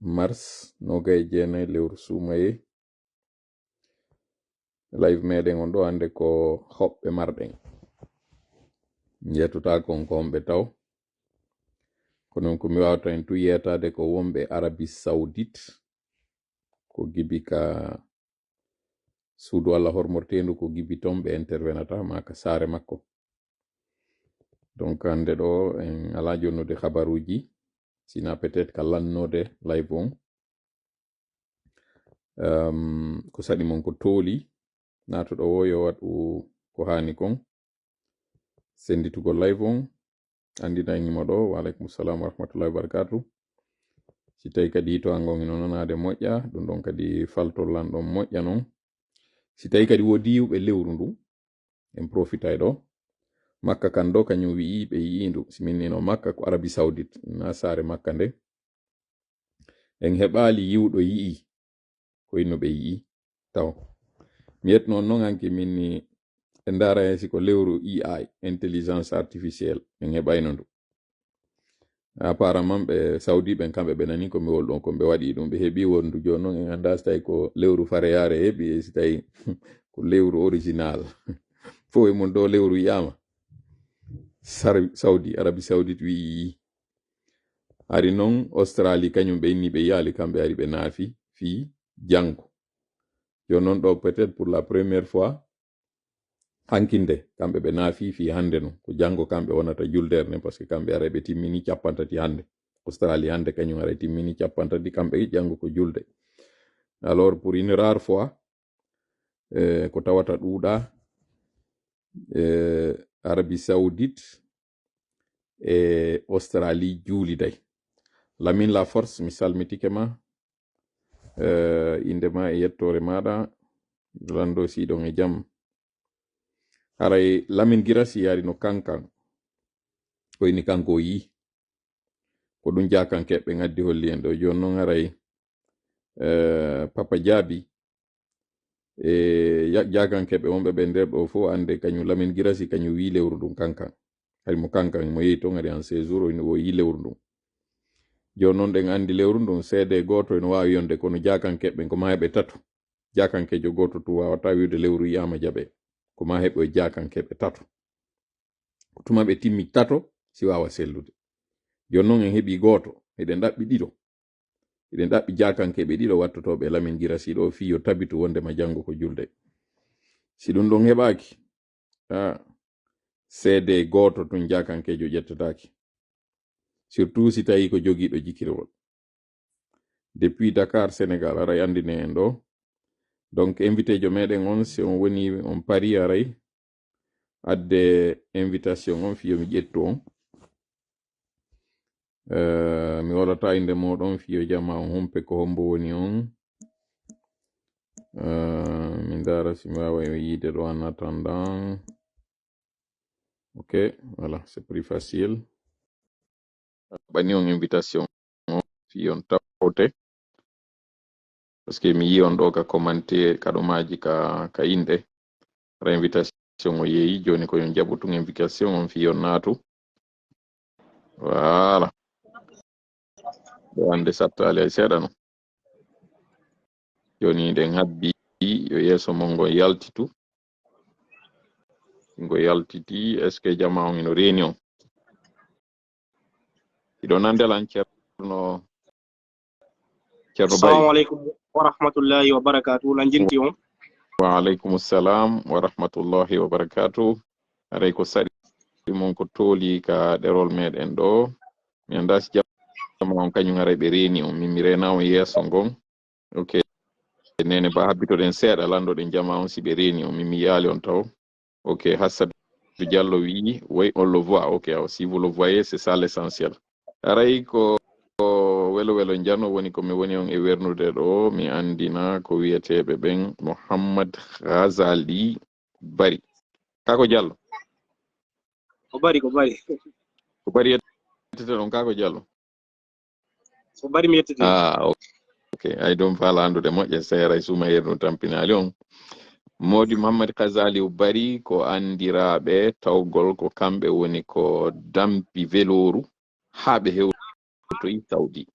mars nogay jeenay lewru suumaye live meɗen on ɗo hande ko hoɓɓe marɗen jettuta konkomɓe taw ko non ko mi wawata en tu yetade ko wonɓe Arabie Saoudite ko gibi ka suudu Allah hormortendu ko gibi ton ɓe intervenata maka saare makko. Donc hande ɗo en ala jonnude habaruji sina peut-être ka lannode live on ko saɗi mon ko tooli natuɗo wo yo waɗu ko hani kon senditugo live on andina ngimo ɗo wa alaikum salam wa rahmatullahi wa barakatuh. Si tawi kadi to angon ino nanade moƴƴa ɗum ɗon kadi faltollan ɗon moƴƴa non. Si tawi kadi wodi yiwɓe lewru ndu en profita e ɗo makka kan ɗo kañum wi'i ɓe yii ndu siminnino makka ko Arabie Saoudite na saare makka nde en heɓali yiwɗo yi'i ko inno ɓe yi'i taw mi yetno noon anki minni e ndara hen siko lewru AI intelligence artificielle en heɓayno ndu apparemment ɓe Saudi ɓen kamɓe ɓe nani komi wol ɗon ko ɓe waɗi ɗum ɓe heɓi wondu joni noon en anda so tawi ko lewru fareyare heɓi e so tawi ko lewru original fo e mum ɗo lewru yiyama Saudi Arabie Saoudite wi ari noon Australie kañum ɓe inni ɓe yaali kamɓe ari ɓe naafi fi jango joni noon ɗo peut-être pour la première fois hankinde kamɓe ɓe naafi fi hande no ko jango kamɓe wonata juldere ne par ce que kamɓe ara ɓe timmini capantati hande Australie hande kañum ara timmini capantati kamɓe jango ko julde. Alors pour une rare fois ko tawata ɗuuɗa Arabie Saoudite e Australie juuliday. Lamin la force mi salmitike ma indema e yettore maɗa lando siɗon e jam haray Lamin Girassi yaari no kankan koyni kanko yi ko ɗum jakan keɓɓe ngaddi holli en ɗo joni noon haray Papa Jaabi e jakan keɓɓe wonɓe ɓe nder ɗo fo ande kañum Lamin Girassi kañum wi lewru ɗum kankan hay mo kankan mo yehi toon ari en séjour o yi lewru ɗum joni noon ɗen andi lewru ɗum seede goto ene wawi yonde kono jakan keɓɓe ko ma heɓe tato jakankejo goto tu wawata wiwde lewru yiyama jaɓe ko ma heɓe jakan keɓe tato tuma ɓe timmi tato si wawa sellude joni noon en heeɓi goto eɗen ɗaɓɓi ɗiɗo eɗen ɗaɓɓi jakankeɓe ɗiɗo wattotoɓe Lamin Girassi ɗo fiyo tabitu wondema jango ko julde si ɗum ɗon heɓaki seede goto tun jakankejo ƴettataki surtout si tawi ko jogiiɗo jikirewol depuis Dakar Sénégal aray andine en ɗo donc invité jo meɗen on si on woni on pari aray adde invitation on fiyo mi ƴettu on mi wolata inde moɗon fiyo jama on humpe ko hombo woni on min dara si mi wawa yiide ɗo en attendant. Ok, voilà, c'est plus facile. Bani on invitation fi on tawte parce que mi yi on ɗo ka commenté kaɗumaji ka inde ra invitation o yeeyi joni ko yon jaɓu tun invitation on fi on naatu voilà ɗo ande sattali ay seeɗa no joni nden habbi yo yeeso mon ngo yaltitu ngo yaltiti est ce que jama on ino reeni on iɗo nandelan ceerno assalamu aleykum wa rahmatullahi wa barakatuh lan jinti on wa aleykum salam wa rahmatullahi wa barakatuh aray ko saɗi mon ko tooli ka ɗerol meɗen ɗo mi anda si jama on kañum aray ɓe reeni on min mi rena on yeeso ngon ok nene ba habbitoɗen seeɗa landoɗen jama on si ɓe reeni on min mi yaali on taw ok Hassadou Diallo wi oui on le voit ok si vous le voyez c'est ça l'essentiel aray ko welo welo jano woni ko mi woni on e wernude ɗo mi andina ko wiyeteɓe ɓen Mouhammad Ghazali Bari kako Diallo ko bari yettete ɗon kako Diallo ko bari mi yettete ok ay ɗum faala andude moƴƴe seeray suma yernu tampinali on Modi Mouhammad Ghazali Bari ko andiraɓe tawgol ko kamɓe woni ko dampi veloru haa ɓe hewtoyi Saudi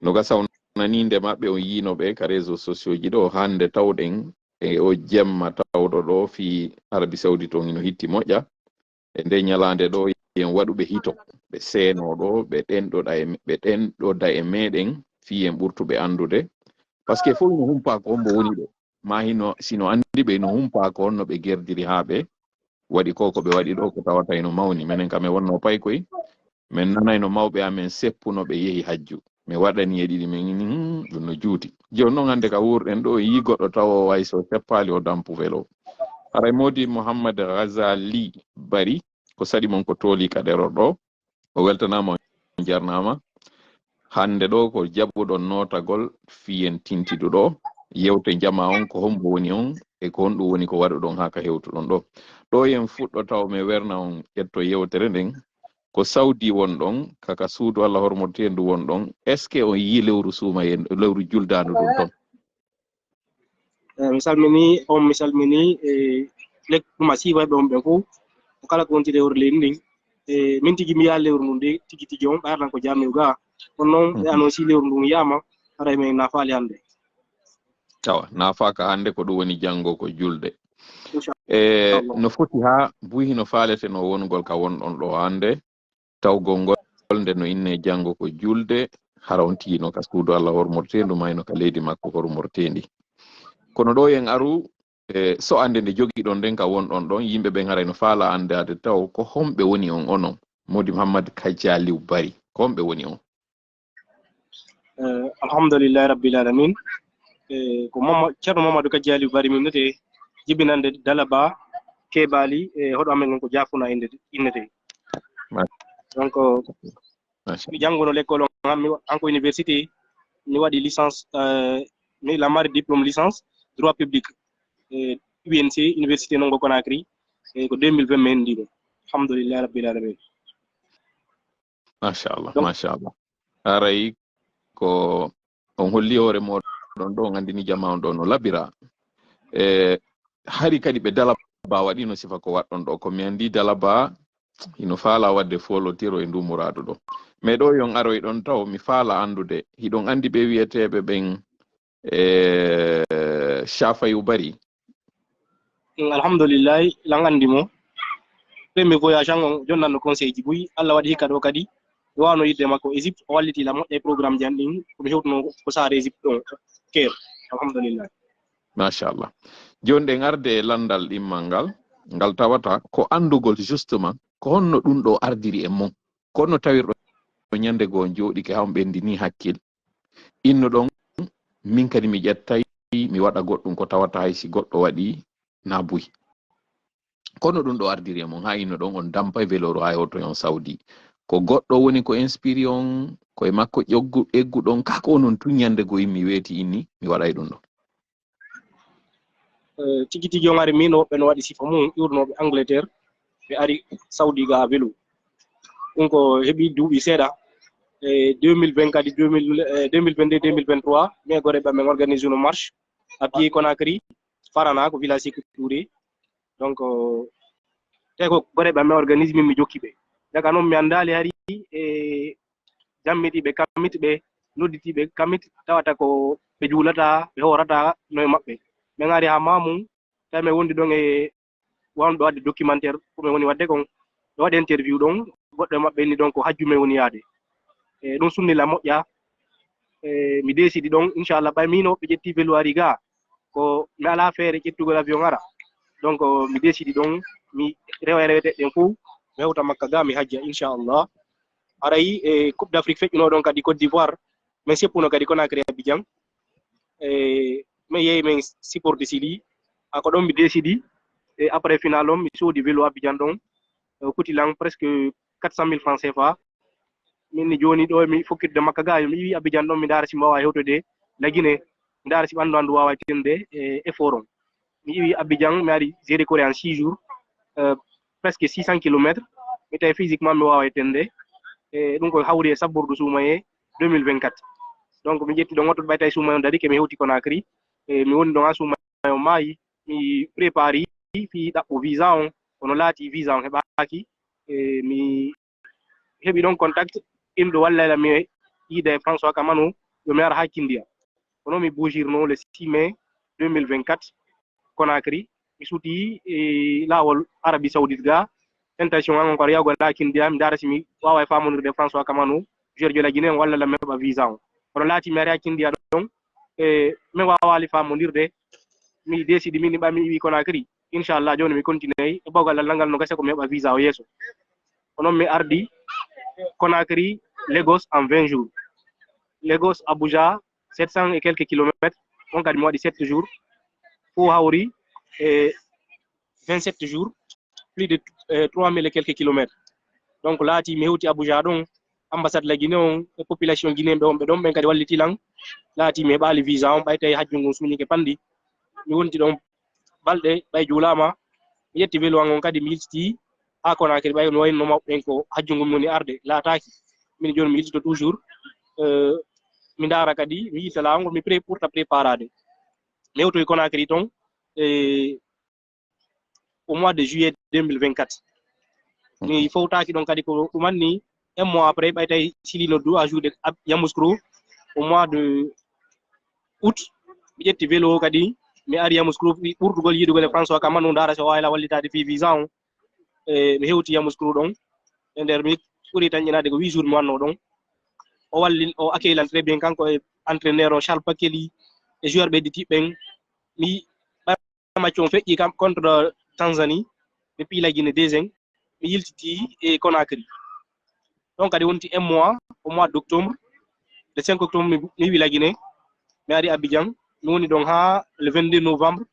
no gasa on naninde maɓɓe on yinoɓe ka réseaux sociaux ji ɗo hande tawɗen e o jemma tawɗo ɗo fi Arabie Saoudite on ino hitti moƴƴa e nde ñalande ɗo yen waɗuɓe hito ɓe seenoɗo ɓe ɗenɗo da e meɗen fi en ɓurtuɓe andude par ce que fof ino humpa ko hombo woni ɗo ma hino sino andi ɓe ino humpa ko honno ɓe gerdiri ha ɓe waɗi ko ɓe waɗi ɗo ko tawata ino mawni minen kam e wonno paykoy min nanayno mawɓe amen seppuno ɓe yehi hajju mi waɗani e ɗiɗi min ɗum no juuti joni noon hande ka wurɗen ɗo yi goɗɗo taw way so seppali o dampu welo haray modi Mouhammad Ghazali Bari ko saɗi mon ko tooli ka ɗeror ɗo o weltanama o jarnama hande ɗo ko jaɓɓuɗon notagol fiyen tintiduɗo yewte jama on ko hombo woni on e ko honɗum woni ko waɗuɗon ha ka hewtuɗon ɗo yen fuɗɗo taw mi werna on ƴetto yewtere nden ko Saudi won ɗon kaka suudu Allah hormotendu won ɗon est ce que on yi lewru suumayen lewru juldandu ɗum ton mi salmini lekkuma siiwaɓe on ɓe fof ko kala ko wonti lewru leydi ndin min tigi mi yaha lewru ndun de tigi tigi on ɓayatan ko jammiw ga on noon ɓe annonci lewru ndun yama haray min nafaali hannde tawa nafaka hannde ko ɗum woni janngo ko julde e no foti ha buyi no faalete no wongol ka wonɗon ɗo hannde tawgol ngol nde no inne janngo ko julde harawntiino ka suudu Allah hormortendu mayno ka leydi makko hormortendi kono ɗo yen aru so ande nde jogi ɗon nden ka wonɗon ɗon yimɓe ɓen haray no faala andade taw ko homɓe woni on onon modi Mouhammad Kajaliw Bari ko homɓe woni on alhamdulillahi rabbil alamin ko ceerno Mamadou Kajaliw Bari min nete jibinande Dalaba Kebali hoɗo amen gon ko Jafuna innete donc mi janngono l'école on hanko université mi waɗi licence mi lamari diplôme licence droit public UNC université nongo Conakry ko 2020 men ndiɗo alhamdulillah rabbil alamin machallah aray ko on holli hoore moɗon ɗo gandini jama on ɗo no labira hari kadi ɓe Dalaba waɗi no sifa ko waɗɗon ɗo ko mi andi Dalaba hino faala wadde folotiro e ndumuraɗo ɗo mais ɗo yon aroy ɗon taw mi faala andude hiɗon andi ɓe wiyeteɓe ɓen Chafayu Bari alhamdulillah lan andi mo premier voyage an jonnanno conseil ji buy Allah waɗi hikka ɗo kadi wano yidde makko Égypte o wallitila moƴƴe programme jan ɗin komi hewtuno ko saare Égypte ɗon Caire alhamdulillah machallah joni ɗen arde landal ɗimmal ngal tawata ko andugol justement ko honno ɗum ɗo ardiri e mon ko honno tawirɗo ñande goo jooɗike ham ɓendini hakkil inno ɗon min kadi mi ƴettay mi waɗa goɗɗum ko tawata hay si goɗɗo waɗi na buyi kono ɗum ɗo ardiri e mon ha inno ɗon on dampa veloro ha hoto on Saudi ko goɗɗo woni ko inspiri on koye makko eggu ɗon kako onon tun ñande goo mi weeti inni mi waɗay ɗum ɗo tigi tigi on ari min woɓɓe no waɗi sifa mum ƴurnoɓe Angleterre ɓe ari Saudi ga welu ɗum ko heɓi duuɓi seeɗa 2020 kadi 2022 2023 mais gore ɓe men organise no marche à pied Conakry Farana ko village Sékou Touré donc te ko gore ɓe men organise min mi jokki ɓe daga noon mi andali hari jammitiɓe kammitɓe nodditiɓe kammit tawata ko ɓe juulata ɓe horata noye maɓɓe min ari ha mamum tawi min wondi ɗon e wanɓe wadde documentaire ko min woni wadde kon ɓe waɗi interview ɗon goɗɗo maɓɓe ni ɗon ko hajju min woni yaade ɗum sunnila moƴƴa mi décidi ɗon inchallah ɓay min woɓɓe ƴetti veloiri ga ko mi ala feere ƴettugol avion ara donc mi décidi ɗon mi rewa reweteɗen fof mi hewta makka ga mi hajja inchallah arayi coupe d' Afrique feƴƴuno ɗon kadi Côte d'Ivoire min seppuno kadi Conakry Abidjan min yeehi min supporte Sili ako ɗon mi décidi et après final on mi soodi vélo Abidjan ɗon kutilan presque 400 000 francs CFA min ni joni ɗo mi fokkitde makka ga mi wi Abidjan ɗon mi ndaara si mi wawa hewtode lagine mi ndaara si ɓanndu anndu wawa tinde effort on mi wi Abidjan mi ari géré Corée en 6 jours presque 600 km mi tawi physiquement mi wawa tende ɗum ko hawri e sabbordu suumaye 2024 donc mi ƴetti ɗon ottoɗo ɓay tawi suumaye on dari ke mi hewti Conakry mi woni ɗon ha suumaye on maayi mi prépari fi ɗaɓɓo visa on kono laati visa on heɓaki mi heɓi ɗon contact imɗo wallayla mi yiida e François Kamano yo mi ara ha Kindia kono mi bougirno le 6 mai 2024 Conakry mi suti lawol Arabie Saoudite ga intention an ko yago la Kindia mi dara simi wawa famonirde François Kamano joueur de la Guinée walla la meba visa on kono laati mi ara Kindia don mi wawali famonirde mi décide min ba mi wi Conakry inchallah joni mi continue e bogal langal no gassa ko meba visa o yeso kono mi ardi Conakry Lagos en 20 jours Lagos Abuja 700 et quelques kilomètres on kadi mo di 7 jours pour hawri 27 jours plus de 3000 et quelques kilomètres donc laati mi hewti Abuja don ambassade la Guinée on population guinéen be don ben kadi walliti lang laati mi bali visa on bay tay hajjungu suni ke pandi mi wonti don balde bay julama mi yetti velo an on kadi mi yilti ha Conakry bay no wayno mabben ko hajjungu moni arde laataaki min joni mi yilto toujours mi ndara kadi mi yita laango mi pour ta préparade mi hewto Conakry ton au mois de juillet 2024 mi fawtaaki don kadi ko manni un mois après bay tay silino do a jour de Yamoussoukro au mois de août mi yetti velo kadi mi ari Yamoussoukro ɓurtugol yidugol e François Kamano ndara so wayla wallitade fi visa on mi hewti Yamoussoukro ɗon e nder mi ɓuri tan ƴinade ko 8 jours mi wanno ɗon o walli o accueillan très bien kanko e entraîneur o Charles Pakeli e joueur ɓe ditiɓɓen mi match on feƴƴi kam contre Tanzanie depuis la Guinée désen mi yiltiti e Conakry donc kadi wonti un mois au mois d'octobre le 5 octobre mi wi la Guinée mi ari Abidjan mi woni donc ha le 22 novembre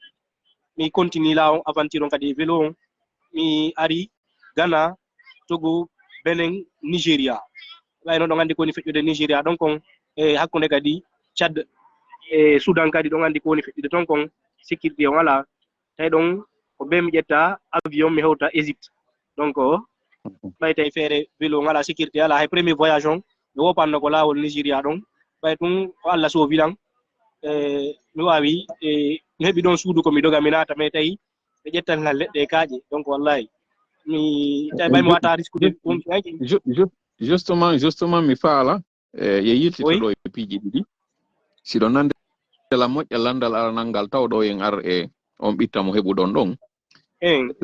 mi continue la on aventure on kadi vélo on mi ari Ghana Togo Benin Nigeria wayno ɗon andi ko woni feƴƴude Nigeria donc on e hakkunde kadi Tchad e Soudan kadi ɗon andi ko woni feƴƴude ton kon sécurité on ala tawi ɗon ko ɓe mi ƴetta avion mi hewta Égypte donc ɓay tawi feere vélo on ala sécurité ala hay premier voyage on mi wopanno ko laawol Nigeria ɗon ɓay ɗum ko Allah soovilan mi wawi mi heɓi ɗon suudu komi doga mi naata mais tawi ɓe ƴettangal leɗɗe kaaƴe donc wallahi mi tawi ɓay mi wata risque de justement mi faala ye yiltitoɗo e piiji ɗiɗi siɗo nande la moƴƴa landal aranal ngal taw ɗo en ar e on ɓitta mo heɓuɗon ɗon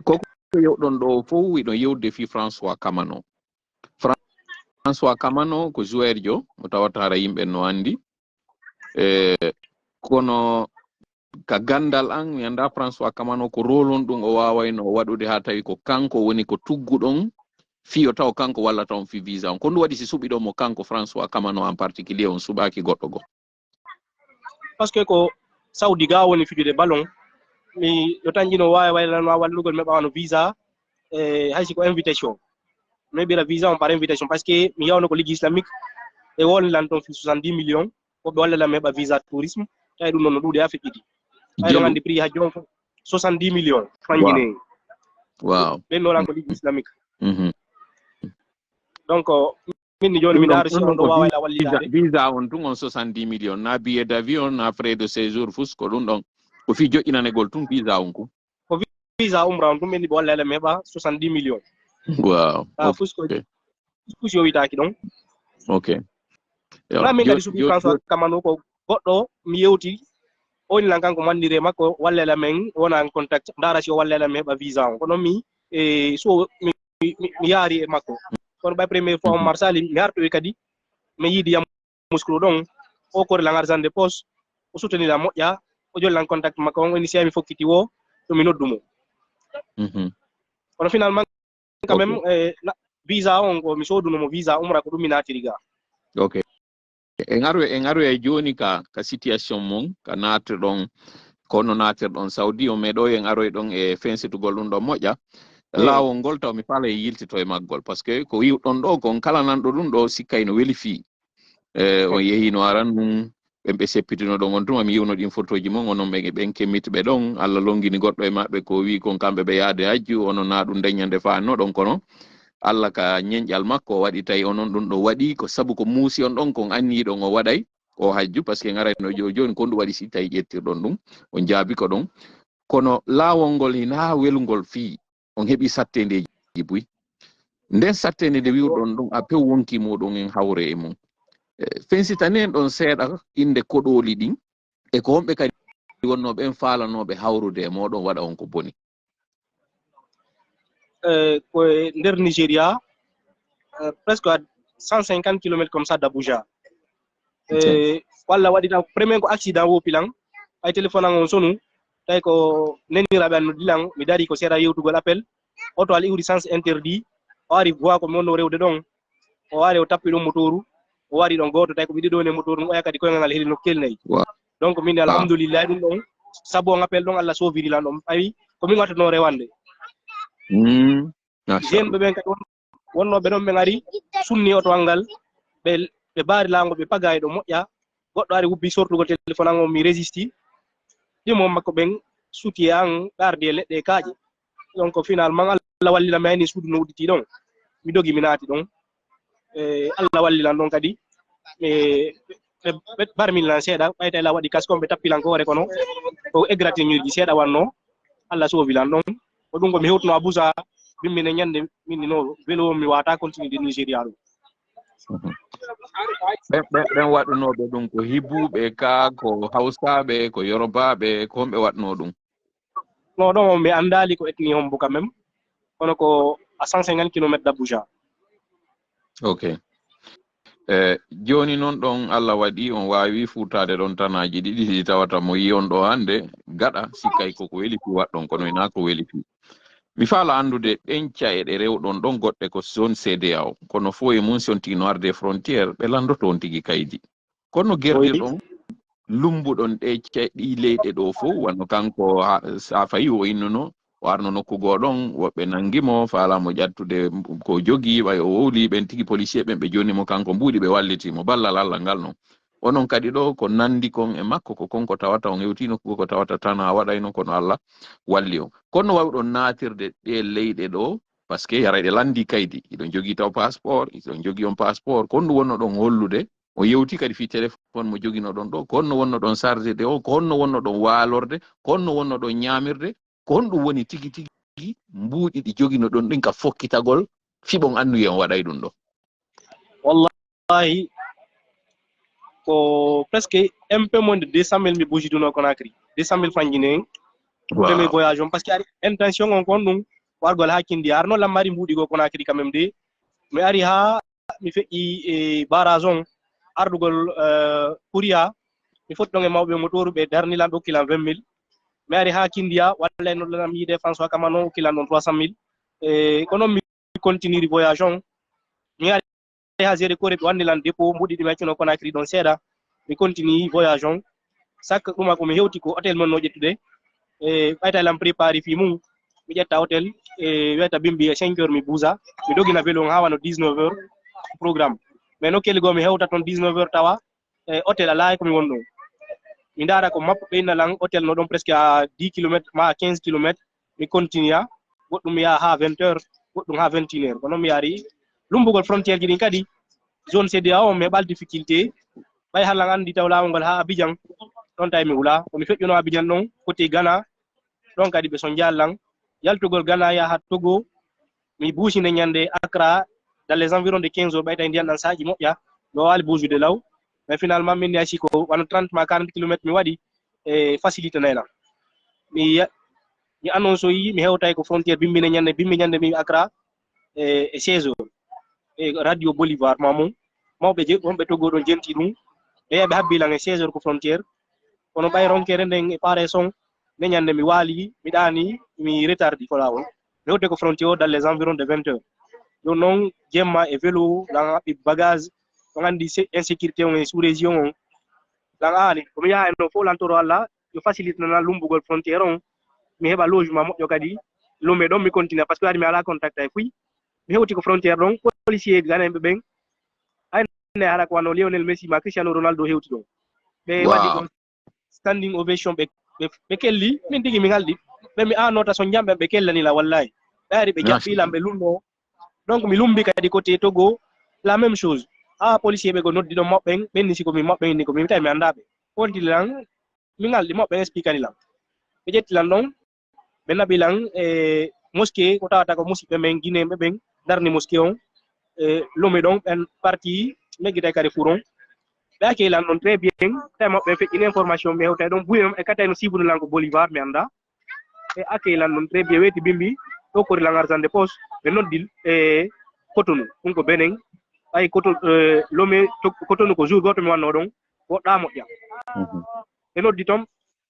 koko yewɗon ɗo fof wiɗon yewde fi François Kamano ko joueur jo mo tawata hara yimɓe no andi kono ka gandal an mi anda François Kamano ko rolon ɗum o wawayno waɗude ha tawi ko kanko woni ko tugguɗon fiyo taw kanko wallata on fi visa on ko ndu waɗi si suɓiɗo mo kanko François Kamano en particulier on suɓaki goɗɗo go parce que ko Saudi ga woni fijude ballon mi ɗo tan jino wawi waylano wallugol mi ɓawano visa haysi ko invitation mi ɓira visa on par invitation parce que mi yawno ko ligue islamique e wonlan toon fi 70 millions woɓɓe wallalam heɓa visa tourisme tawi ɗum noon no ɗuuɗi ha feƴƴiɗi ay ɗon andi prix ha jon 70 millions franc guinéen wow ɓen nolan ko ligue islamique donc min ni joni mi daaro si on ɗo wawayla wallidade visa on tun on 70 millions na billet d'avion na frais de séjour fus ko ɗum ɗon ko fi joƴƴinanegol tun visa on ko visa umra on ɗum ɓenni ɓe wallala mi heɓa 70 millions wow fus ko fus yowitaki ɗon ok na min kadi suɓi François Kamano ko goɗɗo mi yewti o woni lan kanko mandire makko wallala men wona en contact ndara si o wallala mi heɓa visa on ko noon mi so mi yaari e makko kono ɓay premiére fois on marsali mi hartoyi kadi mi yiidi Yamoussoukro ɗon o kore lan argent de poche o soutenir a moƴƴa o jollan contact makko on woni si mi fokkiti wo to mi noddumo kono finalement quand même visa on ko mi sodunomo visa umra ko ɗum mi natiri ga ok en aru e joni ka situation mon ka natirɗon kono natirɗon Saudi o meɗo en aroy ɗon e fensitugol ɗum ɗo moƴƴa laawol ngol taw mi faala e yiltito e maggol par ce que ko wiwɗon ɗo kon kala nanɗo ɗum ɗo sikkay no weli fii on yehino aran ɗum ɓe seppitino ɗon on tuma mi yiwno ɗin photoji mon onon ɓen kemmitɓe ɗon Allah longini goɗɗo e maɓɓe ko wi kon kamɓe ɓe yaade hajju onon na ɗum daññande faanno ɗon kono Allah ka ñeñƴal makko waɗi tawi onon ɗum ɗo waɗi ko sabu ko muusi on ɗon kon anniɗon o waɗay o hajju par ce que garayno joni kon ɗum waɗi si tawi ƴettirɗon ɗum on jaabi ko ɗon kono laawol ngol hina welgol fii on heɓi sattendeji buy nden sattende nde wiwɗon ɗum a pew wonki muɗum en hawre e mum fensitanen ɗon seeɗa inde koɗoli ɗin e ko homɓe kadi wonnoɓe en faalanoɓe hawrude e moɗon waɗa on ko boni. Ko nder Nigeria presque à 150 km comme ça d'Abuja. Walla waɗi taw premier ko accident wo pilan ay téléphone an on sonu tay ko neniraɓe an no dilan mi dari ko seeɗa yewtugol appel oto al iwri sens interdit o wari voix ko mi wonno rewde ɗon o wari o tappi ɗon motoru o wari ɗon goto tay ko mi ɗiɗo ne motoru o yakadi koyngal ngal heeli no kelnayi donc min alhamdulillah ɗum ɗon saabu on appel ɗon Allah soviri lan ɗon ayi ko min wattano rewande jeune ɓe ɓen kadi wonnoɓe ɗon ɓe ngari sunni oto ngal ɓe baari laango ɓe pagayi ɗo moƴƴa goɗɗo ari wubbi sortugol téléphone an o mi résisti ɗimo makko ɓen suti an ɓardi e leɗɗe e kaaƴe donc finalement Allah wallila mi ayni suudu no udditi ɗon mi dogi mi naati ɗon Allah wallilan ɗon kadi ɓe barmilan seeɗa ɓayta la waɗi kaske on ɓe tappilan ko hoore kono ko égratignure seeɗa wanno Allah sowilan ɗon ko ɗum ko mi hewtuno Abuja bimmine ñande min no welo mi wata continuer de Nigeria ɗo ɓen waɗunoɓe ɗum ko hibuɓe ka ko hawsaɓe ko yorubaɓe ko homɓe waɗno ɗum non ɗon mi andali ko ethnie hombo quand même kono ko à 150 km d'Abuja. Ok. Joni noon ɗon Allah waɗi on wawi futade ɗon tanaji ɗiɗi ɗi tawata mo yi on ɗo hande gaɗa sikkay koko weli fi waɗɗon kono ina ko weli fi mi faala andude ɗen cayeɗe rewɗon ɗon goɗɗe ko zone CEDEAO kono fo e mum sontino arde frontiére ɓe landoto on tigui kaydi kono gerɗirɗon lumbuɗon ɗe ɗi leyɗe ɗo fo wanno kanko sa fayi o innuno o arno nokku goɗon woɓɓe nangimo faalamo ƴattude ko jogui ɓay o wowli ɓen tigui policier ɓen ɓe jonnimo kanko mbuuɗi ɓe wallitimo ballal Allah ngal noon onon kadi ɗo ko nandi kon e makko ko konko tawata on hewti nokku ko tawata tan ha waɗayno kono Allah walli on kono wawɗon natirde ɗe leyɗe ɗo par ce que yara ɗe landi kaydi iɗon jogui taw passeport iɗon jogui on passeport konno wonno ɗon hollude o yewti kadi fi téléphone mo jogino ɗon ɗo ko honno wonno ɗon chargé de o ko honno wonno ɗon waalorde ko honno wonno ɗon ñamirde ko honɗum woni tigi tigi mbuuɗi ɗi jogino ɗon ɗin ka fokkitagol fiɓon annuye on waɗay ɗum ɗo wallahi ko presque un peu moins de 200 000 mi bujiduno Conakry 200 000 francs guinéen premier voyage on par ce que ari intention on kon ɗum wargol ha kindi arno lammari mbuuɗi go Conakry quand même de mi ari ha mi feƴƴi e barrage on ardugol Pouria mi foti ɗon e mawɓe motoru ɓe darnilan ɓe hokkilan 20 000 mi ari ha kindiya walla no lanam yiide François Kamano hokkilan ɗon 300 000 ko noon mi continue voyage on mi ari ha géré kore ɓe wannilan dépôt mbuɗi ɗi mi accino Conakry ɗon seeɗa mi continue voyage on sac ɗuma ko mi hewti ko hôtel mon no ƴettude ɓayta lam préparé fi mum mi ƴetta hôtel wiyata bimbi 5 heures mi buusa mi dogina vélo on ha wano 19 heures programme mais no kelli go mi hewta toon 19 heures tawa hôtel ala komi wonɗo mi ndara ko mappo ɓeyna lan hôtel no ɗon presque à 10 km ma 15 km mi continue goɗɗum mi yaha ha 20 heures goɗɗum ha 21 heures kono mi yaari lumbugol frontiére ji ɗin kadi zone CEDEAO mi heɓal difficulté ɓay halan andi taw lawol ngol ha Abidjan ɗon tawi mi hula komi feƴƴuno Abidjan ɗon côté Ghana ɗon kadi ɓe son jallan yaltugol Ghana yaha Togo mi buusinde ñande Accra dans les environs de 15 heures ɓayta ndiyan ɗan saaji moƴƴa mi wawi buusude law mais finalement min yasi ko wano 30 ma 40 km mi waɗi facilité naylan mi annonce o yi mi hewtay ko frontiére bimbi ñande mi Accra e 16 heures e radio Bolivar mamum mawɓe wonɓe Togo ɗon jenti ɗum ɓe yaɓe habbilan e 16 heures ko frontiére kono ɓay ronkere nden e pare son nde ñande mi waali mi ɗaani mi retardi ko lawol mi hewte ko frontiére o dans les environs de 20 heures ɗum noon jemma e vélo lan haɓɓi bagage on andi insécurité on e sous région on lan aani komi yaha eno fof lantoro Allah yo facilité nana lumbugol frontiére on mi heɓa logement moƴƴo kadi lume ɗon mi continue par ce que ari mi ala contact e fuy mi hewti ko frontiére ɗon policier ganeɓe ɓen ayne haɗa ko wano Lionel Messi ma Cristiano Ronaldo hewti ɗon ɓe waɗi ɗon standing ovation ɓe kelli min tigi mi halɗi ɓe mi anota so jamɓe ɓe kellanila wallahi ɓe ari ɓe jaɓɓilan ɓe lumno donc mi lumbi kadi côté Togo la même chose ha policier ɓe go noddi ɗon moɓɓen ɓenni siko min moɓɓen ni ko min tawi mi andaɓe wontilan min halɗi moɓɓen expliquanilan ɓe ƴettilan ɗon ɓe naɓilan e mosquée ko tawata ko musidɓe men guinéɓe ɓen darni mosquée on lume ɗon ɓen parti meggitay kadi furon ɓe accueillan ɗon très bien tawi maɓɓe feƴƴini information ɓe hewta ɗon buye e kata no sibunu langue bolivar mi annda e accueillan ɗon très bien weeti bimbi ɗo kori lan argent de poche ɓe noddi e Cotonou ɗum ko Benin ɓay Lomé Cotonou ko jour goto mi wanno ɗon woɗɗa moƴƴa ɓe noddi toon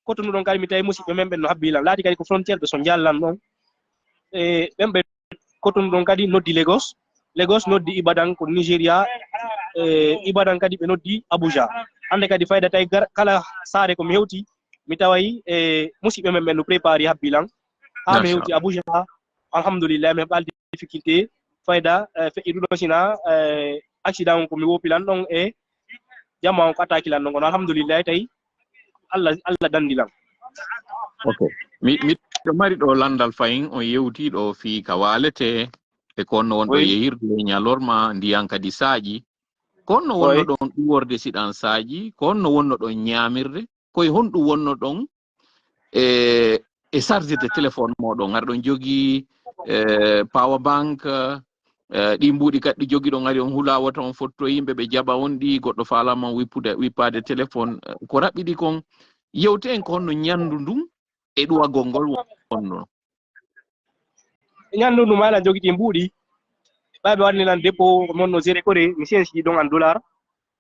Cotonou ɗon kadi mi tawi musidɓe men ɓen no habbilan laati kadi ko frontiére ɓe so jallan ɗon e ɓen ɓe Cotonou ɗon kadi noddi Lagos noddi Ibadan ko Nigéria Ibadan kadi ɓe noddi Abuja hande kadi fayda tawi kala saare ko mi hewti mi tawayi e musidɓe men ɓen no préparé habbilan ha mi hewti Abuja alhamdulillah mi heɓaldi difficulté fayda feƴƴi ɗum sina accident ko mi wopilan ɗon e jamma on ko attaquilan ɗon kono alhamdulillah tawi Allah dandilan ok miɗo mari ɗo landal fayin on yewti ɗo fi ka walete e konno wonɗo yehirde ñalorma ndiyan kadi saaƴi konno wonno ɗon ɗuworde siɗan saaƴi konno wonno ɗon ñamirde koye honɗum wonno ɗon e chargede téléphone moɗon ar ɗon jogii power bank ɗi mbuɗi kadi jogi ɗon ari on hulawata on fotto yimɓe ɓe jaɓa on ɗi goɗɗo falama wippade téléphone ko raɓɓiɗi kon yewte en ko honno ñandu ndun e ɗuwagol ngol wonno ñandu ndum ala jogiti mbuɗi ɓaɓe waɗnilan dépôt monno géré kore mi sensi ɗon en dollar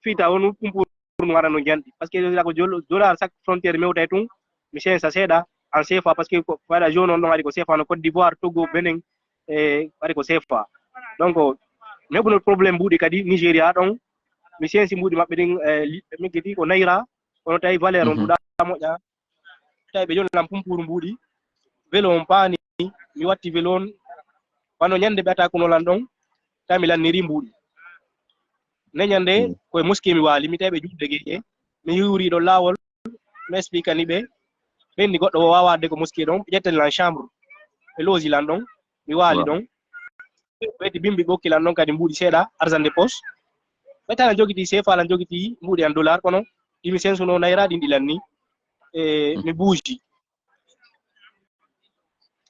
fiita wonu pour no waɗa no janɗi par ce que ko dollar chaque frontiére mewtay tun mi sensa seeɗa en CFA par ce que waɗa jaune on ɗon waɗi ko CFA no Côte d'Ivoire Togo Benin e waɗi ko CFA donc mi heɓuno probléme mbuɗi kadi Nigéria ɗon mi sensi mbuɗi maɓɓe ɗin mi geti ko naira kono tawi valeur on ɗuɗa moƴƴa tawi ɓe jonilan pumpuru mbuɗi vélo on paani mi watti vélo on wano ñande ɓe attaquenolan ɗon tawi mi lanniri mbuɗi ne ñande koye mosquée mi waali mi tawi ɓe juɗde gueƴe mi hiwri ɗo laawol mi expliquani ɓe ɓenni goɗɗo o wawa wadde ko mosquée ɗon ɓe ƴettanilan chambre ɓe loosilan ɗon mi waali ɗon weeti bimbi ɓokkilan ɗon kadi mbuɗi seeɗa argent de poche ɓe tala jogiti CFA lan jogiti mbuɗi en dollar kono ɗimi sensuno naira ɗin ɗilan ni e mi buuji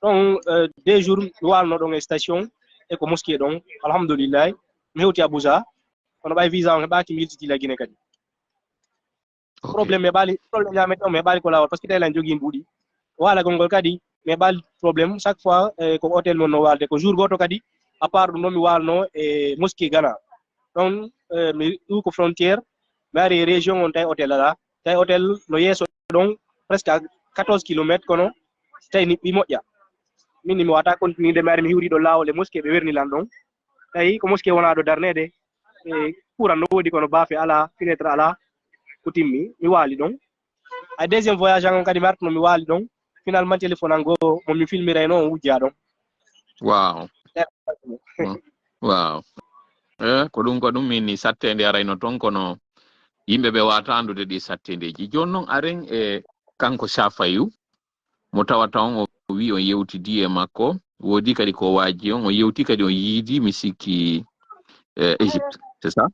ɗon 2 jours mi walno ɗon e station e ko mosquée ɗon alhamdoulillahi mi hewti Abuja kono ɓay visa on heɓaki mi yiltitila Guinée kadi probléme probléme ñamete on mi heɓali ko lawol par ce que tawi lan jogui mbuɗi walagol ngol kadi mi heɓali probléme chaque fois ko hôtel mon no walde ko jour goto kadi à part ɗum noon mi walno e mosquée Ghana ɗon mi ɗu ko frontiére mi ari région on tawi hôtel ala tawi hôtel no yeeso ɗon presque 14 kilomètres kono tawi niɓɓi moƴƴa min mi wata continude mi ari mi hiwri ɗo lawol e mosquée ɓe wernilan ɗon tawi ko mosquée wona ɗo darnede e courant no woodi kono baafe ala fenêtre ala ko timmi mi waali ɗon ay deuxiéme voyage an on kadi mi artuno mi waali ɗon finalement téléphone an goo mo mi filmira noon on wujja ɗon wow ko ɗum min ni sattede arayno toon kono yimɓe ɓe wata andude ɗi sattedeji joni noon aren e kanko Safayou mo tawata on o wi on yewtidi e makko woodi kadi ko waaji on yewti kadi on yiidi mi sikki Égypte c'est ça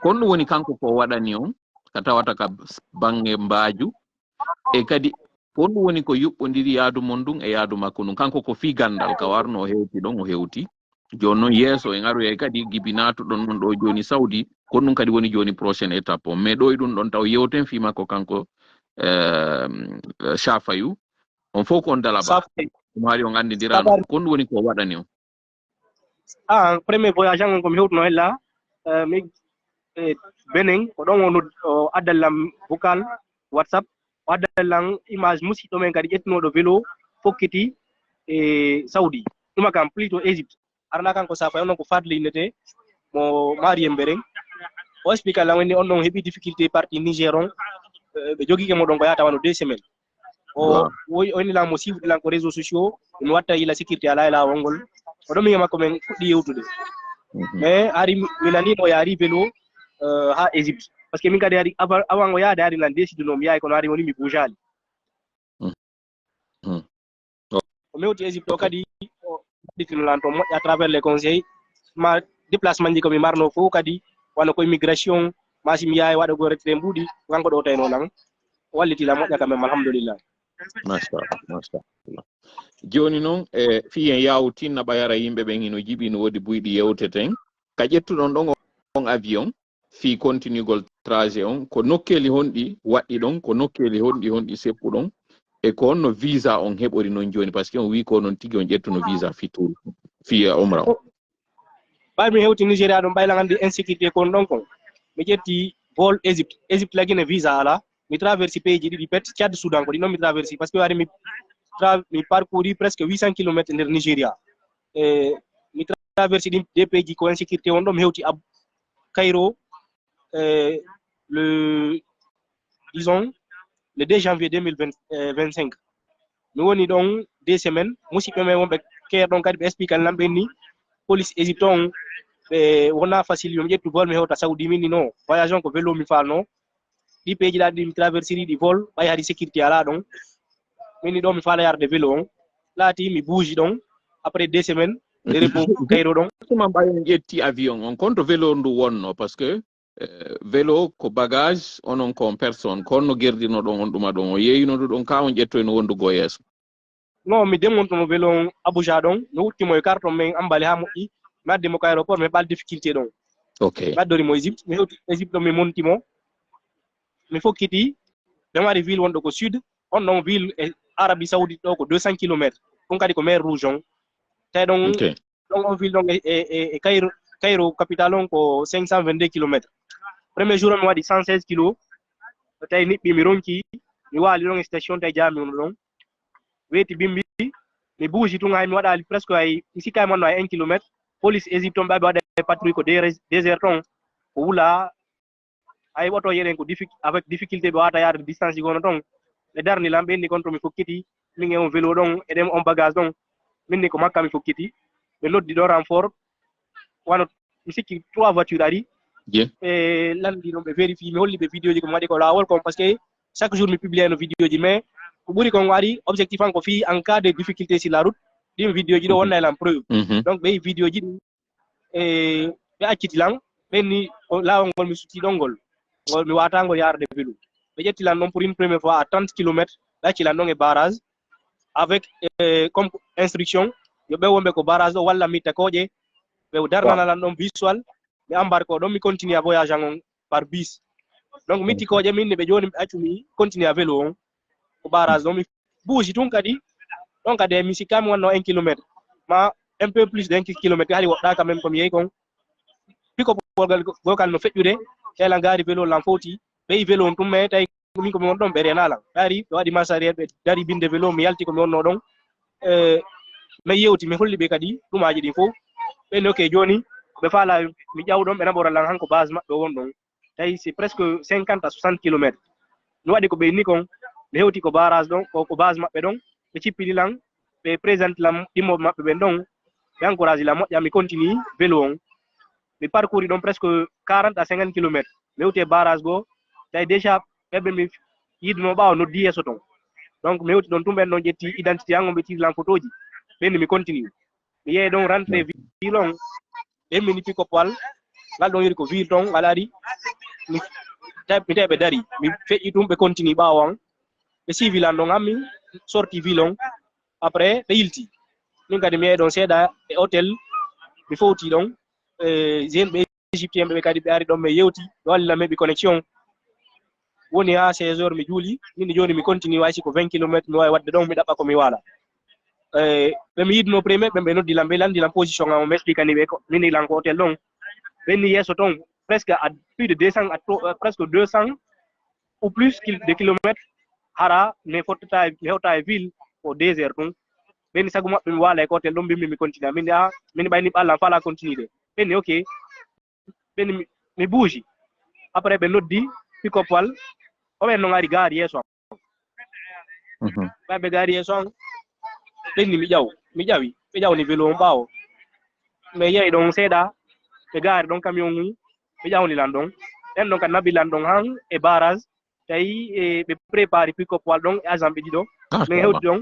kon ɗum woni kanko ko waɗani on ka tawata ka bange mbaaju e kadi kon ɗum woni ko yuɓɓodiri yaadu mon ndun e yaadu makko ndun kanko ko fi gandal ka warno o hewti ɗon o hewti joni noon yeeso en aroye kadi gibi natuɗon ɗon ɗo joni Saudi kon ɗum kadi woni joni prochaine étape o mais ɗo e ɗum ɗon taw yewten fi makko kanko Safayou on fof ko on dalaba ɗum haali on andidirano kon ɗum woni ko waɗani on premier voyage an on komi hewtuno hella mi Benin ko ɗon o addallam vocal WhatsApp o addallam image musidɗo men kadi ƴettinoɗo vélo fokkiti e Saudi ɗuma kam plutôt Égypte arana kanko Safayou noon ko fadle innete mo Mariem Bereng o explique lan woni on ɗon heeɓi difficulté partie Niger on ɓe jogike mo ɗon ko yata wano 2 semaines o wonilan mo siwdilan ko réseaux sociaux mi watta ila sécurité ala e lawol ngol o ɗon mi makko men fuɗɗi yewtude mais ari mi nanimo o yaari vélo ha Égypte par ce que min kadi ari avant o yaade ari lan décide no mi yahay kono ari woni mi boujali o mewti Égypte o kadi o ɗitinolan to moƴƴa à travers les conseils ma déplacement ji komi marno fof kadi wano ko immigration masi mi yahay waɗa go retré mbuɗi kanko ɗo tayno lan wallitila moƴƴa quand même alhamdulillah machallah joni noon e fi en yawtinna ɓayara yimɓe ɓen hino jiiɓi no woodi buyɗi yewteten ka ƴettuɗon ɗon on avion fi continuugol trajet on ko nokkeli honɗi waɗɗi ɗon ko nokkeli honɗi seppu ɗon e ko onno visa on heɓori noon joni par ce que on wi ko noon tigi on ƴettuno visa fi omra on ɓay mi hewti Nigéria ɗon ɓayla andi insécurité kon ɗon kon mi ƴetti vol Égypte lagine visa ala mi traversi pays ji ɗiɗi pet Tchad Soudan ko ɗi noon mi traversi par ce que wari mi parcouri presque 800 km nder Nigéria mi traversi ɗin des pays ji ko insécurité on ɗon mi hewti Cairo le 2 janvier 2025 mi woni ɗon 2 semaines musidɓe men wonɓe keer ɗon kadi ɓe explique an lamɓe ni police Égypte on ɓe wona facile yomi ƴettu vol mi hewta Saudi min ni non voyage on ko vélo mi falno ɗi pays ji ɗa ɗi mi traversiri ɗi vol ɓay haɗi sécurité ala ɗon min ni ɗon mi fala yarde vélo on laati mi bouge ɗon après 2 semaines de repos Cairo ɗon ma ɓayon ƴetti avion on konto vélo ndu wonno par ce que vélo ko bagage onon kon personne konno gerdino ɗon on ɗuma ɗon o yeyino ɗu ɗon ka on ƴettoyno wondugo yeeso non mi démontono vélo on Abuja ɗon mi wuttimo e carton men ambali ha moƴƴi mi addimo ko aéroport mi heɓal difficulté ɗon ok mi addorimo Égypte mi hewti Égypte ɗon mi montimo mi fokkiti ɓe mari ville wonɗo ko sud on ɗon ville e Arabie Saoudite ɗo ko 200 km ɗum kadi ko mer rouge on tawi ɗon ɗon on ville ɗon e Cairo capitale on ko 522 km premier jour mi waɗi 116 kilo tawi niɓɓi mi ronki mi waali ɗon e station tawi jami on ɗon weeti bimbi mi bougi tun hay mi waɗali presque ay mi sikka manno ay 1 kilométre police Égypte on ɓaɓe waɗa patrouille ko désert on ko wula ay oto yeɗen ko avec difficulté ɓe wata yaade distance ji gono ton ɓe darni lam ɓenni kon to mi fokkiti min e on vélo ɗon eɗen on bagage ɗon min ni ko makka mi fokkiti ɓe noddi ɗo renfort wano mi sikki 3 voiture ari ɓe landi ɗon ɓe vérifie mi holli ɓe vidéo ji ko mi waɗi ko lawol kon par ce que chaque jour mi publie no vidéo ji mais ko ɓuri kon waɗi objectif an ko fi en cas de difficulté sur la route ɗin vidéo ji ɗo wonna elan preuve donc ɓe vidéo ji ɗi ɓe acciti lan ɓenni lawol ngol mi sutti ɗon ngol mi watangol yarde vélo ɓe ƴettilan ɗon pour une première fois à 30 km ɓe accilan ɗon e barrage avec comme instruction yo ɓe wonɓe ko barrage ɗo walla mitta koƴe ɓe darnanalan ɗon visual ɓe embarque o ɗon mi continue a voyage an on par bus donc mitti koƴe min ne ɓe joni ɓe accumi continue a vélo on ko barrage ɗon mi bougi tun kadi ɗon kadi mi sikkami wonno 1 kilométre ma un peu plus de 1 kilométre haɗi woɗɗa quand même komi yeeyi kon piko polgal gokal no feƴƴude taylan gaari vélo lan foti ɓeyi vélo on tum mais tawi min komi won ɗon ɓe renalan ɓaari ɓe waɗi massa ɓe dari binde vélo mi yalti komi wonno ɗon mi yewti mi holli ɓe kadi ɗumaji ɗin fof ɓenni ok joni ɓe faala mi ƴawɗon ɓe naɓoralan hanko base maɓɓe won ɗon tawi c'est presque 50 à 60 km mi waɗi ko ɓe ni kon mi hewti ko barrage ɗon ko base maɓɓe ɗon ɓe cippili lan ɓe présente lam ɗimmoɓe maɓɓe ɓen ɗon ɓe encourage la moƴƴa mi continue vélo on mi parcouri ɗon presque 40 à 50 km mi hewti e barrage goo tawi déjà ɓeɓe mi yiduno ɓaawa noddi yeeso ton donc mi hewti ɗon tum ɓen ɗon ƴetti identité an on ɓe tiri lan photo ji ɓenni mi continue mi yeeyi ɗon rentré ville on ɓemmini pikopal ngal ɗon yiri ko ville ton ngal ari mi tawi ɓe dari mi feƴƴi tum ɓe continue ɓaawo an ɓe suivi lan ɗon hammi sorti ville on après ɓe yilti min kadi mi yeeyi ɗon seeɗa e hôtel mi fowti ɗon jeune ɓe égyptien ɓe kadi ɓe ari ɗon ɓe yewti ɓe wallina meɓi connexion woni ha 16 heures mi juuli min joni mi continue waysi ko 20 km mi wawi wadde ɗon mi ɗaɓɓa komi waala ɓe mi yiduno premier ɓe noddilan ɓe landilan position am mi expliquani ɓe min ilan ko hôtel ɗon ɓenni yeeso ton presque à plus de 200 presque 200 ou plus de kilomètres hara mi fottata mi hewta e ville au désert ɗum ɓenni sago maɓɓe mi waala e hôtel ɗon mbimmi mi continue min min ɓayni ɓallan fala continue de ɓenni ok ɓenni mi bougi après ɓe noddi pick-up wal oɓen noon ari gaari yeeso am ɓaɓe gaari yeeso an ɓenni mi ƴawi ɓe ƴawni vélo on ɓaawo mi yeeyi ɗon seeɗa ɓe gaari ɗon camion mum ɓe ƴawnilan ɗon ɗen ɗon kadi nabilan ɗon han e barrage tawi ɓe préparé pick-up wal ɗon e agent ɓe ɗiɗo min hewti ɗon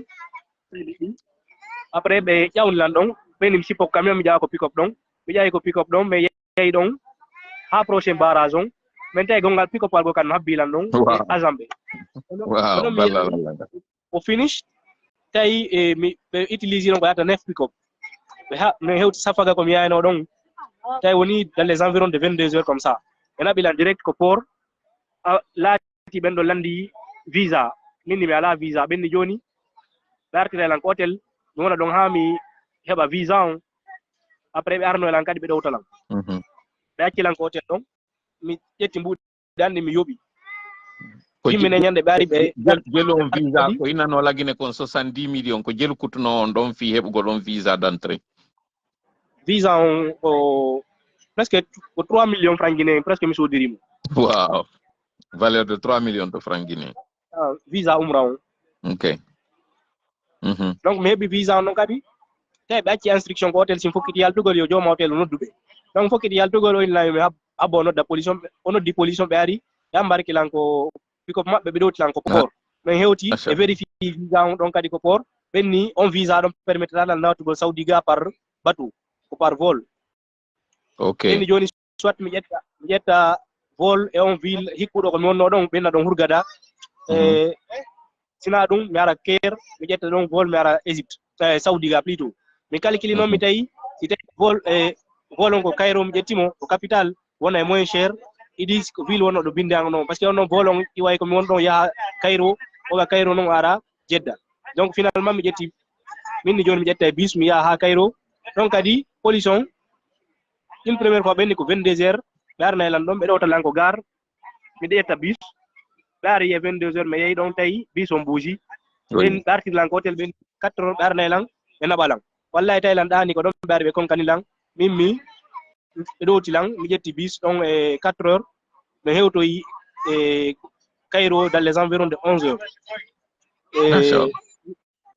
après ɓe ƴawnilan ɗon ɓenni mi sippo camion mi ƴawa ko pick-up ɗon mi ƴawi ko pick-up ɗon mi yeeyi ɗon ha prochain barrage on min tawi gongal pick-up wal go kadi no habbilan ɗon e agent ɓe o finish tawi ɓe utilise ɗon ko yata 9 pick-up mi hewti safaga komi yayno ɗon tawi woni dans les environs de 22 heures comme ça ena bilan direct ko port laati ben do landi visa min mi ala visa ben joni dartire lan ko hotel mi wona don ha mi heba visa on après be arno lan kadi be do talan be acci lan ko hotel don mi jetti mbuudi dandi mi yobi ko yimɓe ñande ɓe ari ɓe jelu on visa ko inano lagine kon 70 millions ko jelu kutuno on ɗon fi heɓugol on visa d'entrée visa on ko presque ko 3 millions francs guinéen presque mi sodirimo wow valeur de 3 millions de francs guinéen visa umra on ok donc mi heɓi visa on ɗon kadi tawi ɓe acci instruction ko hôtel sin fokkiti yaltugol yo jooma hôtel o nodduɓe donc fokkiti yaltugol o innami mi habbo nodda police on o noddi police on ɓe ari ɓe ambarkilan ko biko maɓɓe ɓe ɗowtilan ko port min hewti e vérifie visa on ɗon kadi ko port ɓenni on visa ɗon permettra lan nawtugol Saudi ga par bateau ko par vol ok ɓenni joni soit mi ƴetta vol e on ville hikkuɗo ko mi wonno ɗon ɓenna ɗon hurgada e sina ɗum mi ara Caire mi ƴetta ɗon vol mi ara Égypte Saudi ga plutôt mi calcule noon mi tawi si tawi vol on ko Cairo mi ƴettimo ko capital wona e moins cher idi ko ville wonno ɗo bindama noon par ce que on noon vol on iway komi won ɗon yaha Cairo oga Cairo noon ara Jeddah donc finalement mi ƴetti minni joni mi ƴetta e bus mi yaha ha Cairo donc kadi police on une première fois ɓenni ko 22 heures ɓe arna e lan ɗon ɓe ɗowtalan ko gare miɗa ƴetta bus ɓe ari e 22 heures mi yeehi ɗon tawi bus on bougi ɓen ɓe artirlan ko hôtel ɓen 4 heures ɓe arna e lan ɓe naɓalan wallahi tawi lan ɗani ko ɗon ɓe ari ɓe konkanilan min mi ɓe ɗowtilan mi ƴetti bus ɗon e 4 heures mi hewtoyi e Cairo dans les environs de 11 heures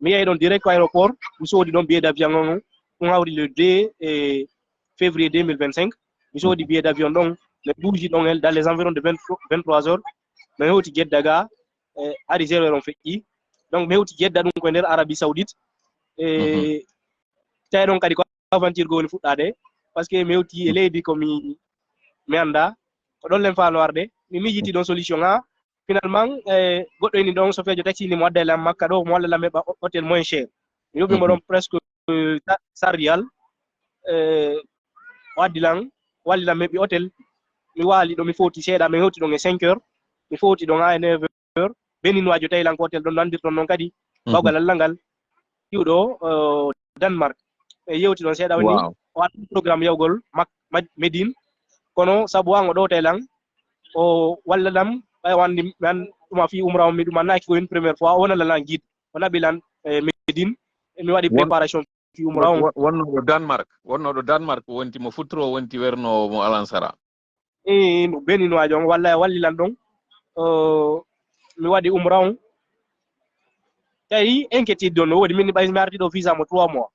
mi yeehi ɗon direct ko aéroport mi soodi ɗon billet d'avion on ɗum hawri le 2 février 2025 mi soodi billet d'avion ɗon mi ɓuuji ɗon dans les environs de 23 heures mi hewti Jeddah ga ari 0 heure on feƴƴi donc mi hewti Jeddah ɗum koye nder Arabie Saoudite tawi ɗon kadi ko aventure go woni fuɗɗade par ce que mi hewti e leydi komi anda ko ɗon len faano arde mi miijiti ɗon solution ha finalement goɗɗo ini ɗon so feejo taxi ni mo wadda e lam makka ɗo mo walla lam heɓa hôtel moins cher mi yoɓimo ɗon presque 100 riyal waddi lan walli lam heɓi hôtel mi waali ɗo mi foti seeɗa mi hewti ɗon e 5 heures mi foti ɗon ha e 9 heures beninoajo tawi lan ko hôtel ɗon nandirton noon kadi bawgal Allah ngal iwɗo Danemark e yewti ɗon seeɗa woni o waɗi programme yawgol Médine kono sabu an o ɗowta lan o walla lam ɓay wandi an ɗuma fi umra on mi ɗuma naaki ko une première fois o wonala lan guide o naɓi lan Médine mi waɗi préparation fi umra on wonnoɗo Danemark wonti mo futuro wonti werno mo alansara mo beninoajo on walla walli lan ɗon mi waɗi umra on tawi inquiétude ɗon no woodi min ɓay mi arti ɗo visa mo 3 mois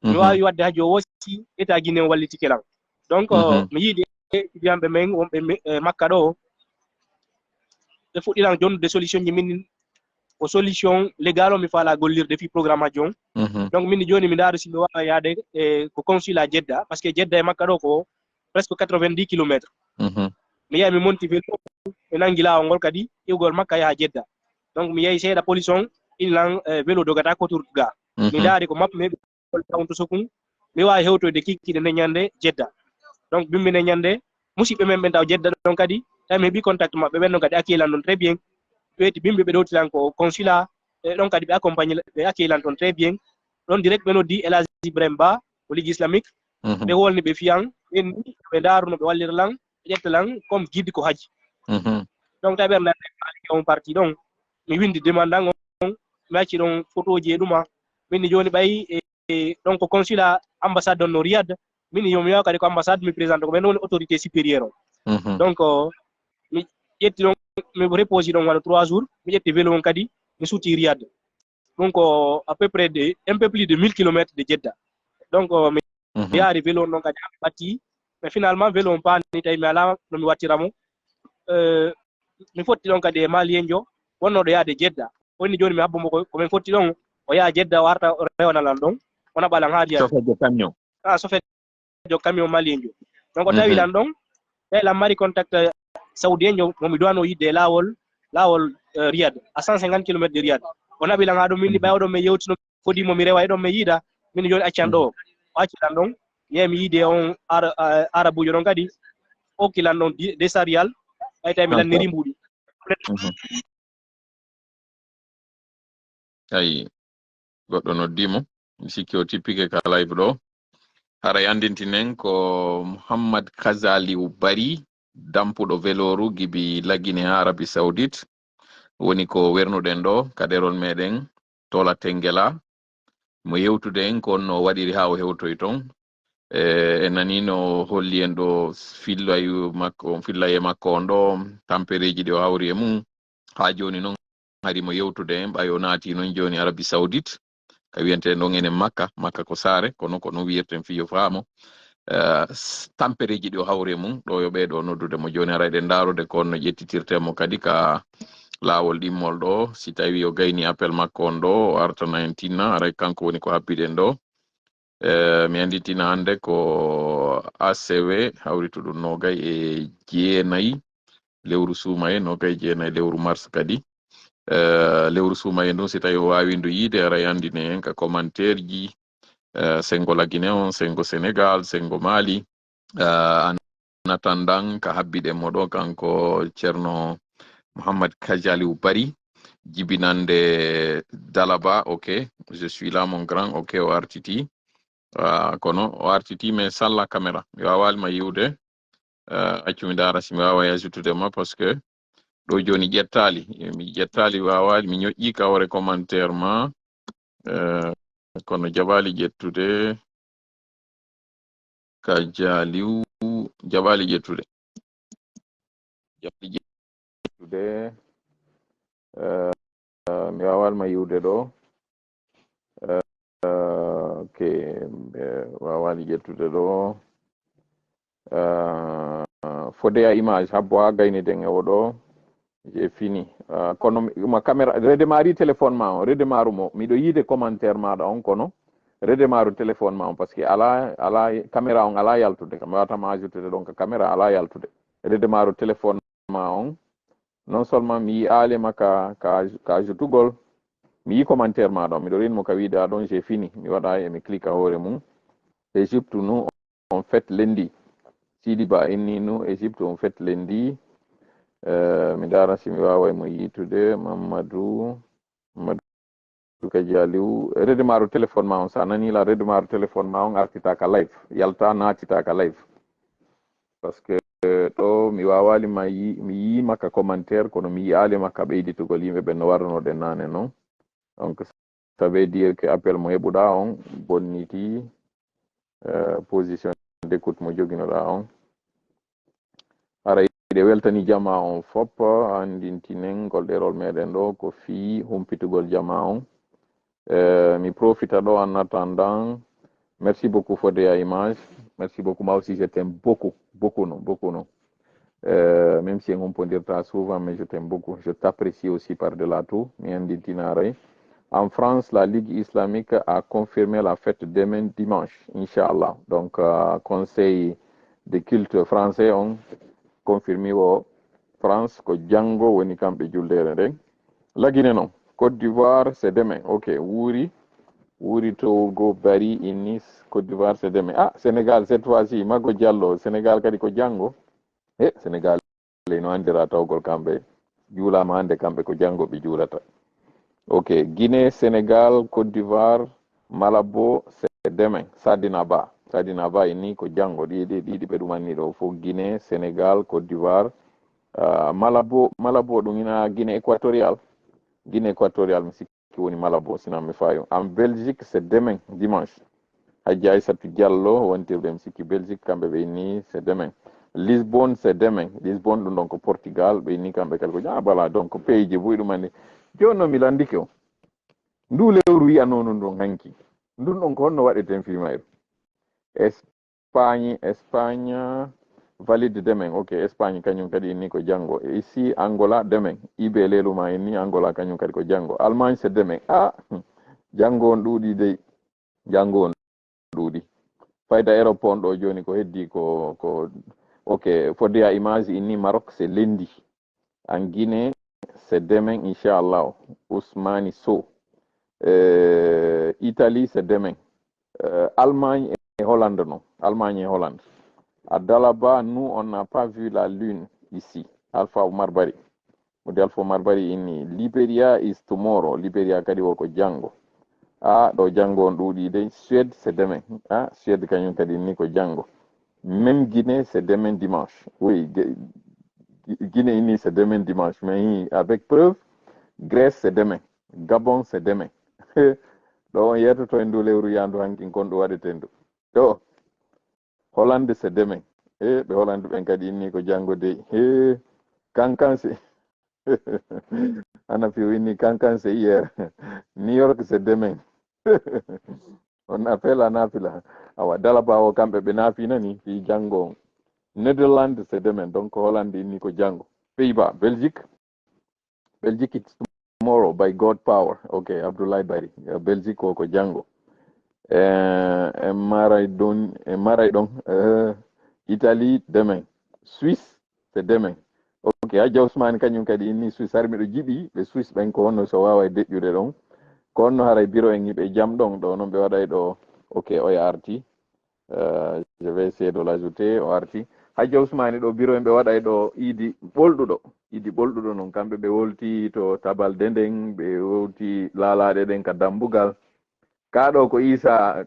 mi wawi wadde ha jo wosi état guinéen wallitike lan donc mi yiiɗi ɗiyanɓe men wonɓe makka ɗo ɓe fuɗɗiran jonnude solution ji min ko solution légal o mi faala gollirde fi programme ha jon donc min joni mi ndaari simi wawa yaade ko consulat Jeddah par ce que Jeddah e makka ɗo ko presque 90 kilométres mi yahi mi monti vélo mi nangi laawol ngol kadi iwgol makka yaha Jeddah donc mi yehi seeɗa police on inlan vélo dogata kotour ga mi ndaari ko mappe meɓe tawn to sokun mi wawi hewtoyde kikkiɗe nde ñande Jeddah donc bimbi nde ñande musidɓe men ɓen taw Jeddah ɗon kadi tawi mi heeɓi contact maɓɓe ɓen ɗon kadi accueillan ɗon très bien ɓeyti bimɓe ɓe ɗowtilan ko consulat e ɗon kadi ɓe accompagne ɓe accueillan toon très bien ɗon direct ɓe noddi El Hadji Ibrahima Ba o ligue islamique ɓe wolni ɓe fiyan ɓenni ɓe ndaruno ɓe wallira lan ɓe ƴetta lan comme guide ko haji donc tawi ɓernde on parti ɗon mi windi demande an on mi acci ɗon photo ji e ɗuma minni joni ɓayi ɗon ko consulat ambassade ɗon no Riyad minni yomi yaw kadi ko ambassade mi présente ko ɓen woni autorité supérieure o donc mi ƴetti ɗon mi reposi ɗon waɗa 3 jours mi ƴetti vélo on kadi mi suuti Riyad donc à peu près de un peu plus de 1000 kilomètres de Jeddah donc mi yaari vélo on ɗon kadi mi ɓatti mais finalement vélo on paani tawi mi ala no mi wattiramo mi fotti ɗon kadi e malien jo wonnoɗo yaade Jeddah wonni joni mi habbomo komin fotti ɗon o yaha Jeddah o arta o rewanalan ɗon wona ɓalan ha Riyad sofejo camion malien jo donc o tawi lan ɗon tawi lan mari contact saoudien jo momi duwano yidde e laawol Riyad à 150 kilomètres de Riyad o naɓi lan ha ɗum minni ɓawi ɗon mi yewtino fodimo mi rewa e ɗon mi yiida min joni accan ɗo o acci lan ɗon yehi mi yiide on arabujo ɗon kadi o kilan non desarial ay tay mi lan neri mbudi ay goɗɗo noddimo mi sikki o tippike ka live ɗo hara yandintinen ko Muhammad Kazali Bari dampuɗo veloru gibi lagine ha Arabi Saudite woni ko wernuɗen ɗo kaderol meɗen tola tengela mo yewtuden ko no waɗiri ha o hewtoy ton e nani no holli en ɗo fillaye makko on ɗo tampereji ɗi o hawri e mum ha joni noon hari mo yewtude en ɓayo naati noon joni Arabi Saudite ka wiyante ɗon enen makka ko saare kono ko no wiyerten fiyo faamo tampereji ɗi o hawri e mum ɗo yo ɓeeɗo noddude mo joni ara eɗen ndarude ko no ƴettitirtemo kadi ka laawol ɗimmol ɗo si tawi o gayni appel makko on ɗo o arta 19 aray kanko woni ko habbiɗen ɗo mi anditina hannde ko ACW hawritu ɗum nogay e jeenayi lewru suumaye nogay jeenayi lewru mars kadi lewru suumaye ndun si tawi o wawi ndu yiide ara andine en ka commentaire ji sengo lagine on sengo Sénégal sengo Mali natandan ka habbiɗen mo ɗo kanko ceerno Muhammad Kajali Bari jibinande Dalaba ok je suis là mon grand ok o artiti kono o artiti mais salla caméra mi wawalima yiwde accumi dara si mi wawa yajoutude ma parce que ɗo joni mi ƴettali wawali mi ñoƴƴi kawre commentaire ma kono jaɓali ƴettude ka jaliw jaɓali ƴettude mi wawalima yiwde ɗo ok wawali ƴettude ɗo fodeya image habbo ha gayniden e oɗo j'ai fini kono ma caméra redemari téléphone ma on redemaru mo miɗo yiide commentaire maɗa on kono redemaru téléphone ma on par ce que ala caméra on ala yaltude kam watama ajoutude ɗon ka caméra ala yaltude redemaru téléphone ma on non seulement mi yi alema ka ajoutugol mi yi commentaire maɗa on miɗo rinmo ka wiide aɗon j'ai fini mi waɗa emi clique hoore mum Égypte nous on fait lundi Sidi Ba inni nous Égypte on fait lundi mi dara si mi wawa mo yitude Mamadou Kajaliw redemaru téléphone ma on sa nani la redemaru téléphone ma on artita ka live yalta natita ka live parce que ɗo mi wawali mi yi makka commentaire kono mi yi ali makka ɓeyditugol yimɓe ɓe no warnoɗe nane noon donc ça veut dire que appel mo heɓuɗa on bonniti position d'écoute mo joginoɗa on ara ɗe weltani jama on fop andintinen golɗerol meɗen ɗo ko fi humpitugol jama on mi profita ɗo en attendant merci beaucoup Fodeya Image merci beaucoup moi aussi je t'aime beaucoup non même si on peut dire ça souvent mais je t'aime beaucoup je t'apprécie aussi par-delà tout mi andintina aray en France la Ligue islamique a confirmé la fête demain dimanche inchallah donc conseil de culte français on confirmé o France ko janngo woni kamɓe juldere nden lagine noon Côte d'Ivoire c'est demain ok wuri Togo Bari in Nice Côte d'Ivoire c'est demain Sénégal cette fois-ci Mago Diallo Sénégal kadi ko janngo Sénégal no andira tawgol kamɓe juulama hande kamɓe ko janngo ɓe juulata ok Guinée Sénégal Côte d'Ivoire Malabo c'est demain Sadina Ba inni ko janngo ɗiɗi ɓe ɗumanni ɗo fof Guinée Sénégal Côte d'Ivoire Malabo ɗum ina Guinée équatorial mi sikki woni Malabo sinan mi fayo en Belgique c'est demain dimanche Hadji Aissatou Diallo wontirɓe mi sikki Belgique kamɓe ɓe inni c'est demain Lisbonne c'est demain Lisbonne ɗum ɗon ko Portugal ɓe inni kamɓe kadi ko voilà donc pays ji boyi ɗumanni joni noon mi landike o ndu lewru wiyanono ɗon hanki ndun ɗon ko honno waɗeten fimayru Espagne valide demain ok Espagne kañum kadi inni ko janngo ici Angola demain ibe leluma inni Angola kañum kadi ko janngo Allemagne c'est demain janngo on ɗuuɗi dey fayda Europe on ɗo joni ko heddi ko ok Fodeya Image inni Maroc c'est lundi en Guinée c'est demain inchallah Ousmani Sow Italie c'est demain Allemagne et Hollande À Dalaba, nous, on n'a pas vu la lune ici. Alpha Omar Bari. Alpha Omar Bari in Liberia is tomorrow. Liberia kadi woko jango. Do jango on ɗuuɗi de. Suède, c'est demain. Suède kañum kadi ni ko jango. Même Guinée, c'est demain dimanche. Oui, Guinée ini c'est demain dimanche. Mais avec preuve, Grèce, c'est demain. Gabon, c'est demain. Donc, il y a tout un douleur où il y a un do Hollande, c'est demain. Be Hollande, ben kadi ni ko jango de. Kankanse. Ana fi wini kankanse hier. New York, c'est demain. On appelle Anafila. Awa Dalaba o kambe benafi nani fi jango. Netherlands, c'est demain. Donc, Hollande, ni ko jango. Pays-Bas, Belgique, it's tomorrow by God power. Okay, Abdoulaye Bari. Belgique ko jango. Maraidon, Italie demain. Suisse, c'est demain. Ok, Adja Ousmane kanyum kadi inni Suisse armi do jibi be Suisse ben ko wonno so wawa dejude don. Ko wonno haray bureau en yibe jam don do non be waday do. Ok, o arti. Je vais essayer de l'ajouter o arti. Adja Ousmane do bureau en be waday do idi boldudo non kambe be wolti to tabal dendeng be wolti lalade den ka dambugal. Kaɗo ko isa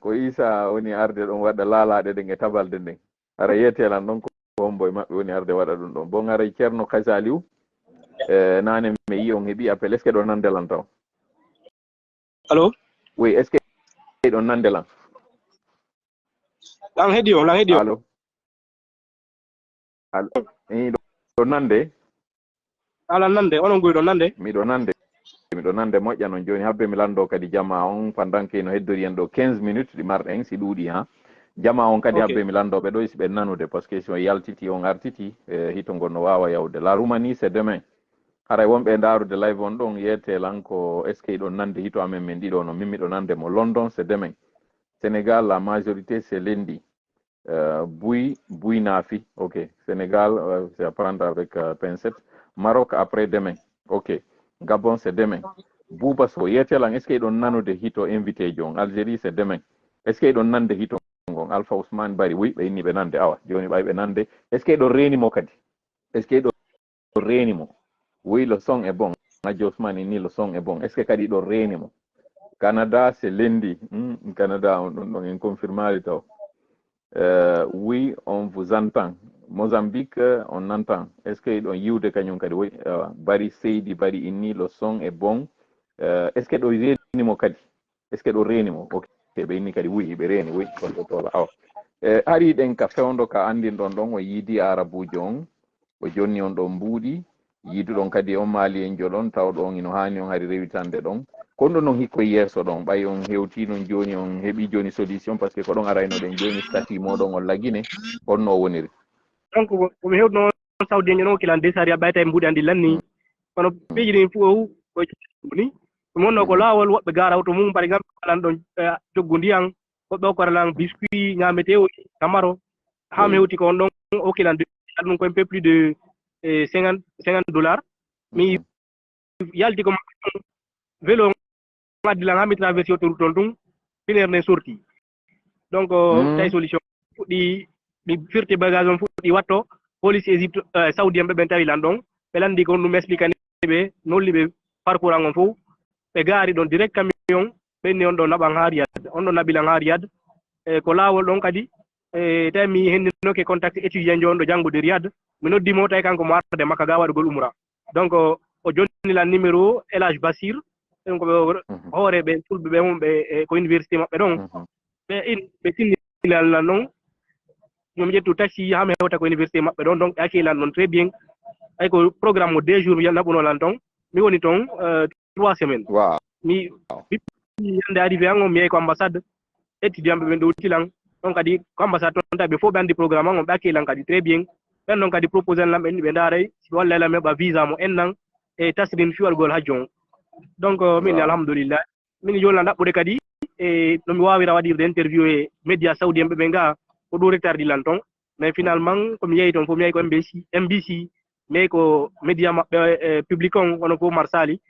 woni arde ɗon waɗa laalaɗe ɗen e tabalde nden ara yetelan ɗon ko homboye maɓɓe woni arde waɗa ɗum ɗon bon ara ceerno Kaysaliou nane mi yi on heeɓi appel est ce que ɗon nandelan taw allo oui est ce que ɗon nandelan lan heeɗi o allo ɗo nande ala nande onon goyi ɗo nande miɗo nande moƴƴa noon joni habbe mi lando kadi jama on pendant que no heddori en ɗo 15 minutes ɗi marɗen si ɗuuɗi ha jama on kadi habbe mi landoɓe ɗo si ɓe nanude par ce que so yaltiti on artiti hito ngon no wawa yawde la Roumanie c'est demain haray wonɓe ndarude live on ɗon yetelan ko est ce que ɗon nande hito amen min ɗiɗo no min miɗo nande mo London c'est demain Sénégal la majorité c'est lundi Bouy Nafi ok Sénégal c'est à prendre avec pincette Maroc après demain ok Gabon c'est demain Bouba so yetelan est ce que ɗon nanude hito invité jon Algérie c'est demain est ce que ɗon nande hito gon Alpha Ousmane Bari oui ɓe inni ɓe nande awa joni ɓay ɓe nande est ce que ɗo renimo kadi est ce que ɗo renimo oui le son est bon Adja Ousmane inni le son est bon est ce que kadi ɗo renimo Canada c'est lundi Canada on ɗon en confirmali taw oui on vous entend Mozambique on entend est ce que ɗon yiwde kañum kadi oui Bari Seydi Bari inni le son est bon est ce que ɗo renimo kadi est ce que ɗo renimo ok ɓe inni kadi oui ɓe reni oui gonɗo tola awa ari ɗen ka fewndo ka andin ɗon ɗon o yiidi arabujo on o jonni on ɗon mbuuɗi yiiduɗon kadi on maali en joɗon tawɗo on ino hani on hari rewitande ɗon kono noon hikko yeeso ɗon ɓay on hewti noon joni on heeɓi joni solution par ce que ko ɗon arayno ɗen joni statut moɗon on lagine honno woniri donc komi hewɗo noon sawdienje noon kilan desari a ɓayta e mbuuɗi andi lanni kono piiji ɗin fof ni ɗum wonno ko laawol woɓɓe gaara to mum par exemple alan ɗon joggu ndiyan woɓɓe okkoralan biscuit ñameteo tamaro ha mi hewti ko on ɗon o kilan ɗum ko un peu plus de 50 $. Mi yalti ko vélo addilan ha mi traversé autoroute on ɗum finere nde sorti donc tawi solution fuɗɗi mi firti bagage on fuɗɗi watto police égypte saoudien ɓe ɓen tawi lan ɗon ɓe landi ko ɗum expliquani ɓe nolli ɓe parcours an on fof ɓe gaari ɗon direct camion ɓenni on ɗo naɓan ha Riyad on ɗo naɓilan ha Riyad ko laawol ɗon kadi tawi mi hendinoke contact étudiant jo on ɗo janngude Riyad mi noddimo tawi kanko mo arde makka ga waɗugol umra donc o jonnilan numéro Elage Basir ɗum ko ɓe hoore ɓe fulɓe ɓe mum ɓe ko université maɓɓe ɗon ɓe tinnilan ɗon yomi ƴettu taxi ha mi hewta ko université maɓɓe ɗon donc ɓe accueillan ɗon très bien ay ko programme mo 2 jours mi naɓunolan ton mi woni toon 3 semaines mi yande arrivé an on mi yehi ko ambassade étudiant ɓe ɓen ɗo wuttilan ɗon kadi ko ambassade toon tawi ɓe fof ɓe anndi programme an on ɓe accueillan kadi très bien ɓen ɗon kadi proposé lan ɓe ndaaray si walla ela mi heɓa visa mo ennan e tasrin fiwalgol hajjo on donc min alhamdulillah min jolna ɗaɓɓude kadi e no mi wawira waɗirde interview e média saoudien ɓe ɓe nga ko ɗum retardi lan toon mais finalement komi yehi toon fof mi yehi ko MBC mi yehi ko média maɓɓe public on onon fof marsali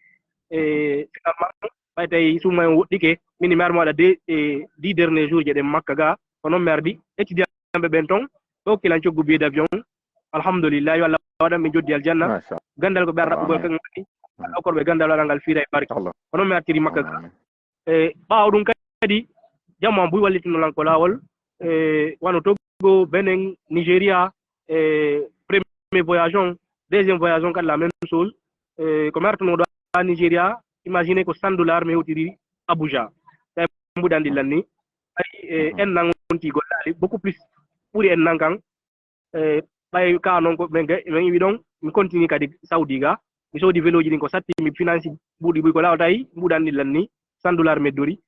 e finalement ɓay tawi suma on woɗɗike min mi armi waɗa 10 derniers jours je ɗen makka ga ko noon mi ardi étudiant ɓe ɓen toon ɗo kilan coggu billet d'avion alhamdulillah yo Allah waɗan ɓe joddi aljanna gandal ko ɓe arata ɓugol kan waɗi korɓe gandal waɗa ngal fiira e barke hono mi artiri makka ka ɓaawo ɗum kadi jamma buy wallitinolanko laawol wano Togo Benin Nigéria premier voyage on deuxième voyage on kadi la même chose ko mi artuno ɗo ha Nigéria imaginez ko $100 mi hewtiri Abuja tawi mbuɗandillan ni ay en nan wonti gollali beaucoup plus ɓuri en nan kan ɓay ka noon ko min iwi ɗon mi continue kadi Saudi ga mi soodi vélo ji ɗin ko satti mi finance ɓuuɗi ɓuy ko lawa tawi mbuɗandillan ni $100 meddori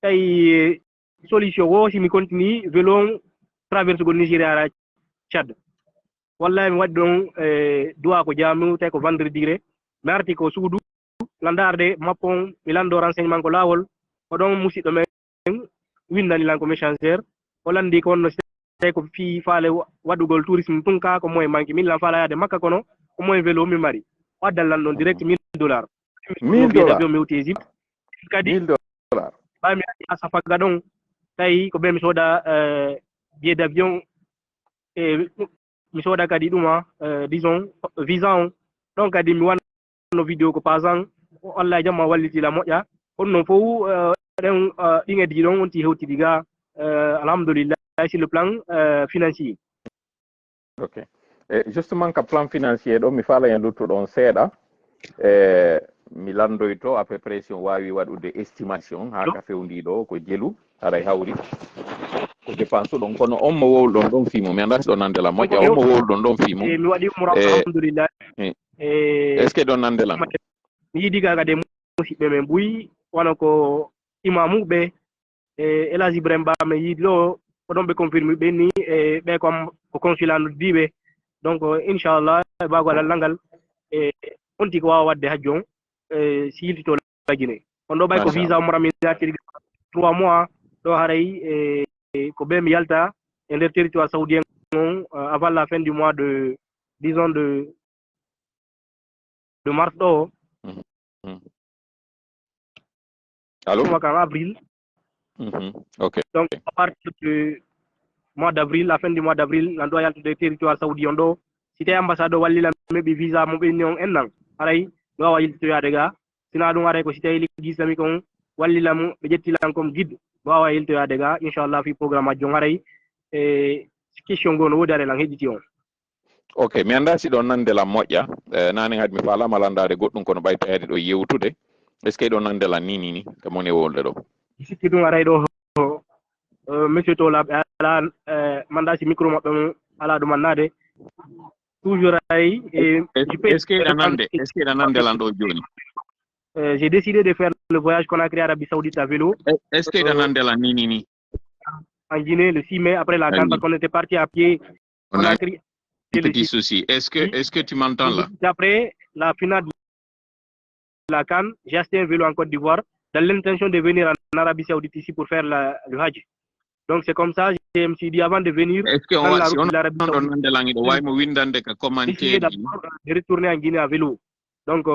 tawi solution wo si mi continue vélo on traverse go Nigéria ara Tchad wallahi mi waɗi ɗon duwa ko jamu tawi ko vendredi re mi arti ko suudu landarde mappon mi lando renseignement ko laawol oɗon musidɗo men windanilan ko méchangeur o landi ko wonno tawi ko fi faale waɗugol tourisme tunka ko moyen manque min lan faala yaade makka kono ko moyen vélo mi mari o addallan ɗon direct $1000 $1000 mi wuti Égypte kadi ɓawi mi a safaga ɗon tawi ko ɓe mi sooda billet d'avion mi sooda kadi ɗuma disons visa on ɗon kadi mi wanno vidéo ko pasan Allah jamma wallitila moƴƴa on noon fof ɗen ɗiŋeji ɗon wonti hewtidi ga alhamdulillah sur le plan financier. Ok. Justement ka plan financier ɗo mi faala en luttuɗon seeɗa mi landoyto à peu près si on wawi waɗude estimation ha ka fewndiɗo ko jelu haray hawri ko dépense ɗon kono on mo wowlɗon ɗon fimo mi anda si ɗon nandela moƴƴa on mo wowlɗon ɗon fimo mi waɗi umra alhamdulillah est ce que ɗon nandelam mi yiɗi ga kadi musidɓe men ɓuyi wona ko imamuɓe Elhaji Ibrahima Ba mi yiɗi ɗo ko ɗon ɓe confirme ɓe ni ɓe kom ko consulat noddiɓe donc inchallah bagol Allah ngal onti ko wawa wadde hajji on si yiltito lagine on ɗo ɓay ko visa umra min artiri 3 mois ɗo haray ko ɓe mi yalta e nder territoire saoudien on avant la fin du mois de disons de mars ɗo allo en avril ok donc à partir du mois d'avril la fin du mois d'avril nan ɗo yaltude territoire saoudien ɗo si tawi ambassade o wallila meɓi visa mo ɓenni on en nan haray ɗo wawa yiltoyade ga sina ɗum aray ko si tawi liggi islamique on wallilam ɓe ƴettilan comme guide ɗo wawa yiltoyade ga inchallah fi programme aji on haray question ngo no woodi are lan heƴƴiti on. ok mi anda si ɗon nandelam moƴƴa nane hade mi falama landade goɗɗum kono ɓay tawede ɗo yewtude est ce que ɗon nandelam ni ko moni wolde ɗo sikki ɗum aray ɗo monsieur Tola ɓe ala manda si micro maɓɓe mum ala ɗum annade toujours ay est ce que ɗa nandelan ɗo joni j'ai décidé de faire le voyage Conakry Arabie Saoudite à vélo est ce que ɗa nandelan ni en Guinée le 6 mai après la CAN parce qu'on était parti à pied Conakry petit souci est ce que tu m'entends là après la finale de la CAN j'ai acheté un vélo en Côte d'Ivoire dans l'intention de venir en Arabie Saoudite ici pour faire le Hajj. Donc c'est comme ça, je me suis dit avant de venir dans la route de l'Arabie Saoudite, de retourner en Guinée à vélo. Donc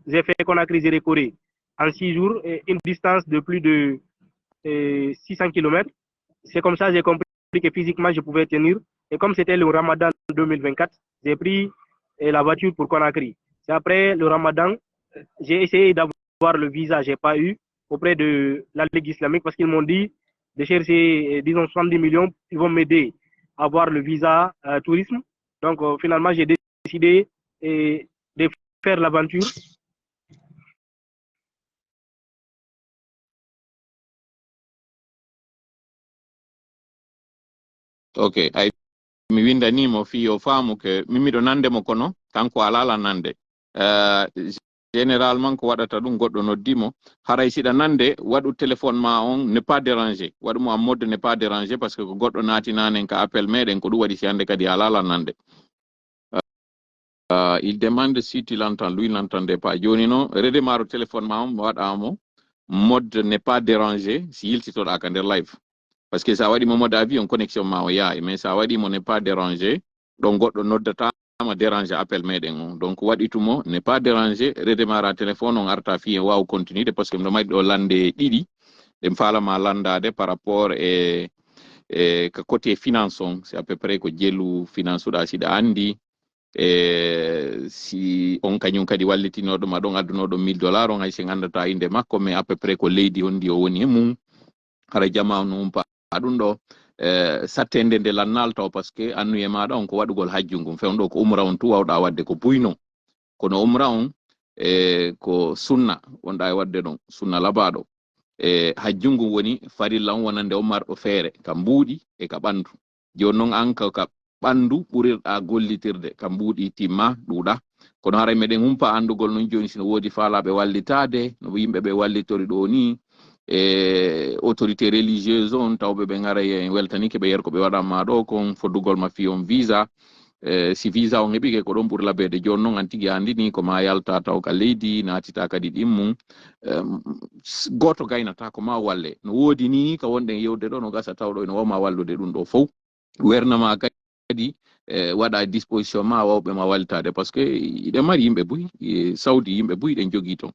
j'ai fait Conakry Zérékoré en 6 jours, une distance de plus de 600 km. C'est comme ça que j'ai compris que physiquement je pouvais tenir. Et comme c'était le Ramadan 2024, j'ai pris la voiture pour Conakry. C'est après le Ramadan, j'ai essayé d'avoir le visa, je n'ai pas eu auprès de la Ligue islamique parce qu'ils m'ont dit de chercher, disons, 70 millions, ils vont m'aider à avoir le visa tourisme. Donc, finalement, j'ai décidé de faire l'aventure. Ok, mi windanimo fi o faamu ke mimiɗo nande mo kono kanko alala nande généralement ko waɗata ɗum goɗɗo noddimo haray siɗa nande waɗu téléphone ma on ne pas déranger waɗu mo en mode ne pas déranger par ce que ko goɗɗo naati nanen ka appel meɗen ko ɗum waɗi si hande kadi alala nande il demande si tu l'entends lui n'entendait pas joni no redemaro téléphone ma on waɗamo mode ne pas déranger si yiltitoɗa ka nder live parce que sa waɗi mo mode avion connexion ma o yaay mais sa waɗi mo ne pas déranger ɗon goɗɗo noddatama déranger appel meɗen on donc waɗitumo ne pas déranger redémarra téléphone on arta fi en waw continude parce que mɗo maɗi ɗo lande ɗiɗi ɗen falama landade par rapport e ka côté finance on c'est à peu près ko jelu finance da sida andi si on kanyum kadi wallitinoɗo ma ɗon addunoɗo $1000 on hay sen andata inde makko mais à peu près ko leydi on ndi o woni e mum hara jamanu umpa ɗum ɗo sattende nde lannal taw parce que annuye maɗa on ko waɗugol hajjungum fewɗo ko umra on tu wawɗa wadde ko buyno kono umra on ko sunna wonɗa e wadde ɗon sunna labaɗo hajjungum woni farilla on wonande o marɗo feere ka mbuuɗi e ka ɓandu joni noon an ka ɓandu ɓurirɗa gollitirde ka mbuuɗi timma ɗuuɗa kono haray meɗen humpa andugol noon joni sino woodi faalaɓe wallitade no yimɓeɓe wallitori ɗo ni autorité religieuse on tawɓe ɓe garay weltanike ɓe yer ko ɓe waɗanma ɗo kon foddugol ma fi on visa si visa on heɓike ko ɗon ɓuri labede joni noon an tigui andini ko ma yalta taw ka leydi natita kadi ɗimmum goto gaynata ko ma walle no woodi ni ka wonɗen yewde ɗo no gasa tawɗo ene wawma wallude ɗum ɗo fof wernama kadi waɗa disposition ma wawɓe ma walitade par ce que iɗe mari yimɓe buy Saudi yimɓe buy ɗen jogui ton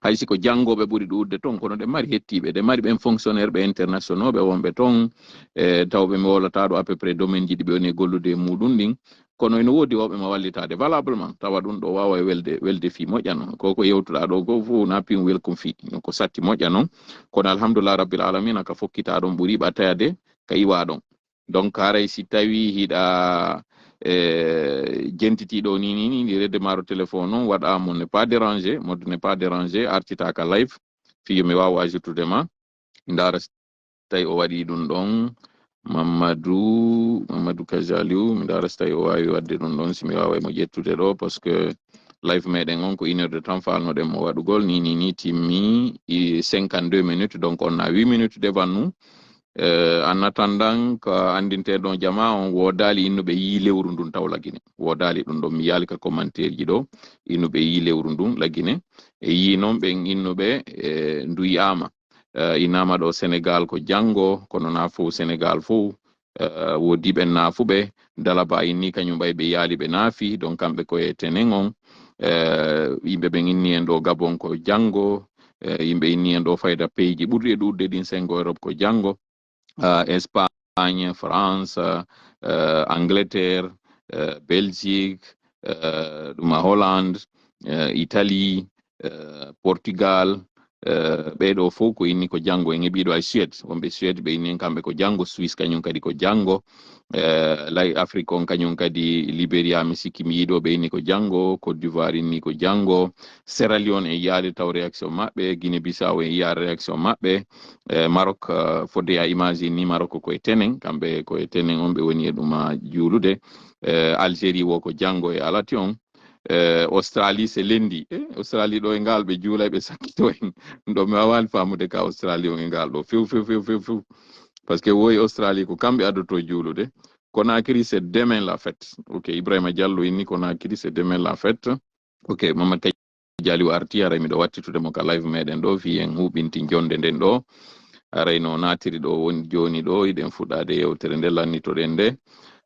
hay siko janggoɓe ɓuuri ɗuurde ton kono ɗe mari hettiɓe ɗe mari ɓen fonctionnaire ɓe internationaux ɓe wonɓe ton tawɓe mi wolata ɗo à peu près domaine ji ɗi ɓe woni gollude e muɗum ɗin kono ene woodi wawɓe ma wallitade valablement tawa ɗum ɗo wawa e welde fi moƴƴa noon koko yewtuɗa ɗo go fof na pin welcome fi ko satti moƴƴa noon kono alhamdulillah rabbil alamin ka fokkita ɗon ɓuuri ɓatayade ka iwa ɗon donc haray si tawi hiɗa jentitiɗo ni ndi redemaro téléphone on waɗamo ne pas dérangé mode ne pas dérangé artitaka live fiyo mi wawa ajoutude ma ndara tawi o waɗi ɗum ɗon Mamadou Kajaliou mi ndara tawi o wawi wadde ɗum ɗon si mi wawa mo ƴettude ɗo par ce que live meɗen on ko 1 heure de temps falnoɗen mo waɗugol ni timmi 52 minutes donc on a 8 minutes devant nous en attendant ko andinteɗon jama on wodali innuɓe yi lewru ndun taw lagine wodali ɗum ɗon mi yaali ka commentaire ji ɗo innuɓe yi lewru ndun lagine e yi noon ɓen innuɓe ndu yiyama inama ɗo Sénégal ko janggo kono na fof Sénégal fof wodi ɓen naafuɓe dalaba inni kañum ɓay ɓe yaali ɓe naafi donc kamɓe koye tenen on yimɓe ɓen inni en ɗo Gabon ko janggo yimɓe inni en ɗo fayda pays ji ɓurɗi e ɗurde ɗin sengo Europe ko janggo Espagne, France, Angleterre, Belgique, Hollande, Italie, Portugal, ɓeɗo fof ko inni ko janggo en heɓiɗo ay Suède wonɓe Suède ɓe inni en kamɓe ko janggo Suisse kañum kadi ko janggo lay Afrique on kañum kadi Libéria mi sikki mi yiɗo ɓe inni ko janggo Côte d'Ivoire inni ko janggo Sierra Leone en yaali taw réaction maɓɓe Guinée Bissau en yiya réaction maɓɓe Maroc fodde ya image ni Maroc koye tenen kamɓe koye tenen on ɓe woni e ɗuma juulude Algérie wo ko janggo e alati on Australie c'est lendi Australie ɗo e ngal ɓe juulay ɓe sakkito en ɗo mi wawani famude ka Australie on e ngal ɗo few par ce que woyi Australie ko kamɓe addoto juulude Conakry c'est demain la fête ok Ibrahima Diallo inni Conakry c'est demain la fête ok Mamadou Kadialiou arti aray miɗo wattitude mo ka live meɗen ɗo fi en huɓinti jonde nden ɗo aray no natiri ɗo woni joni ɗo iɗen fuɗɗade yewtere nde lannitoɗen nde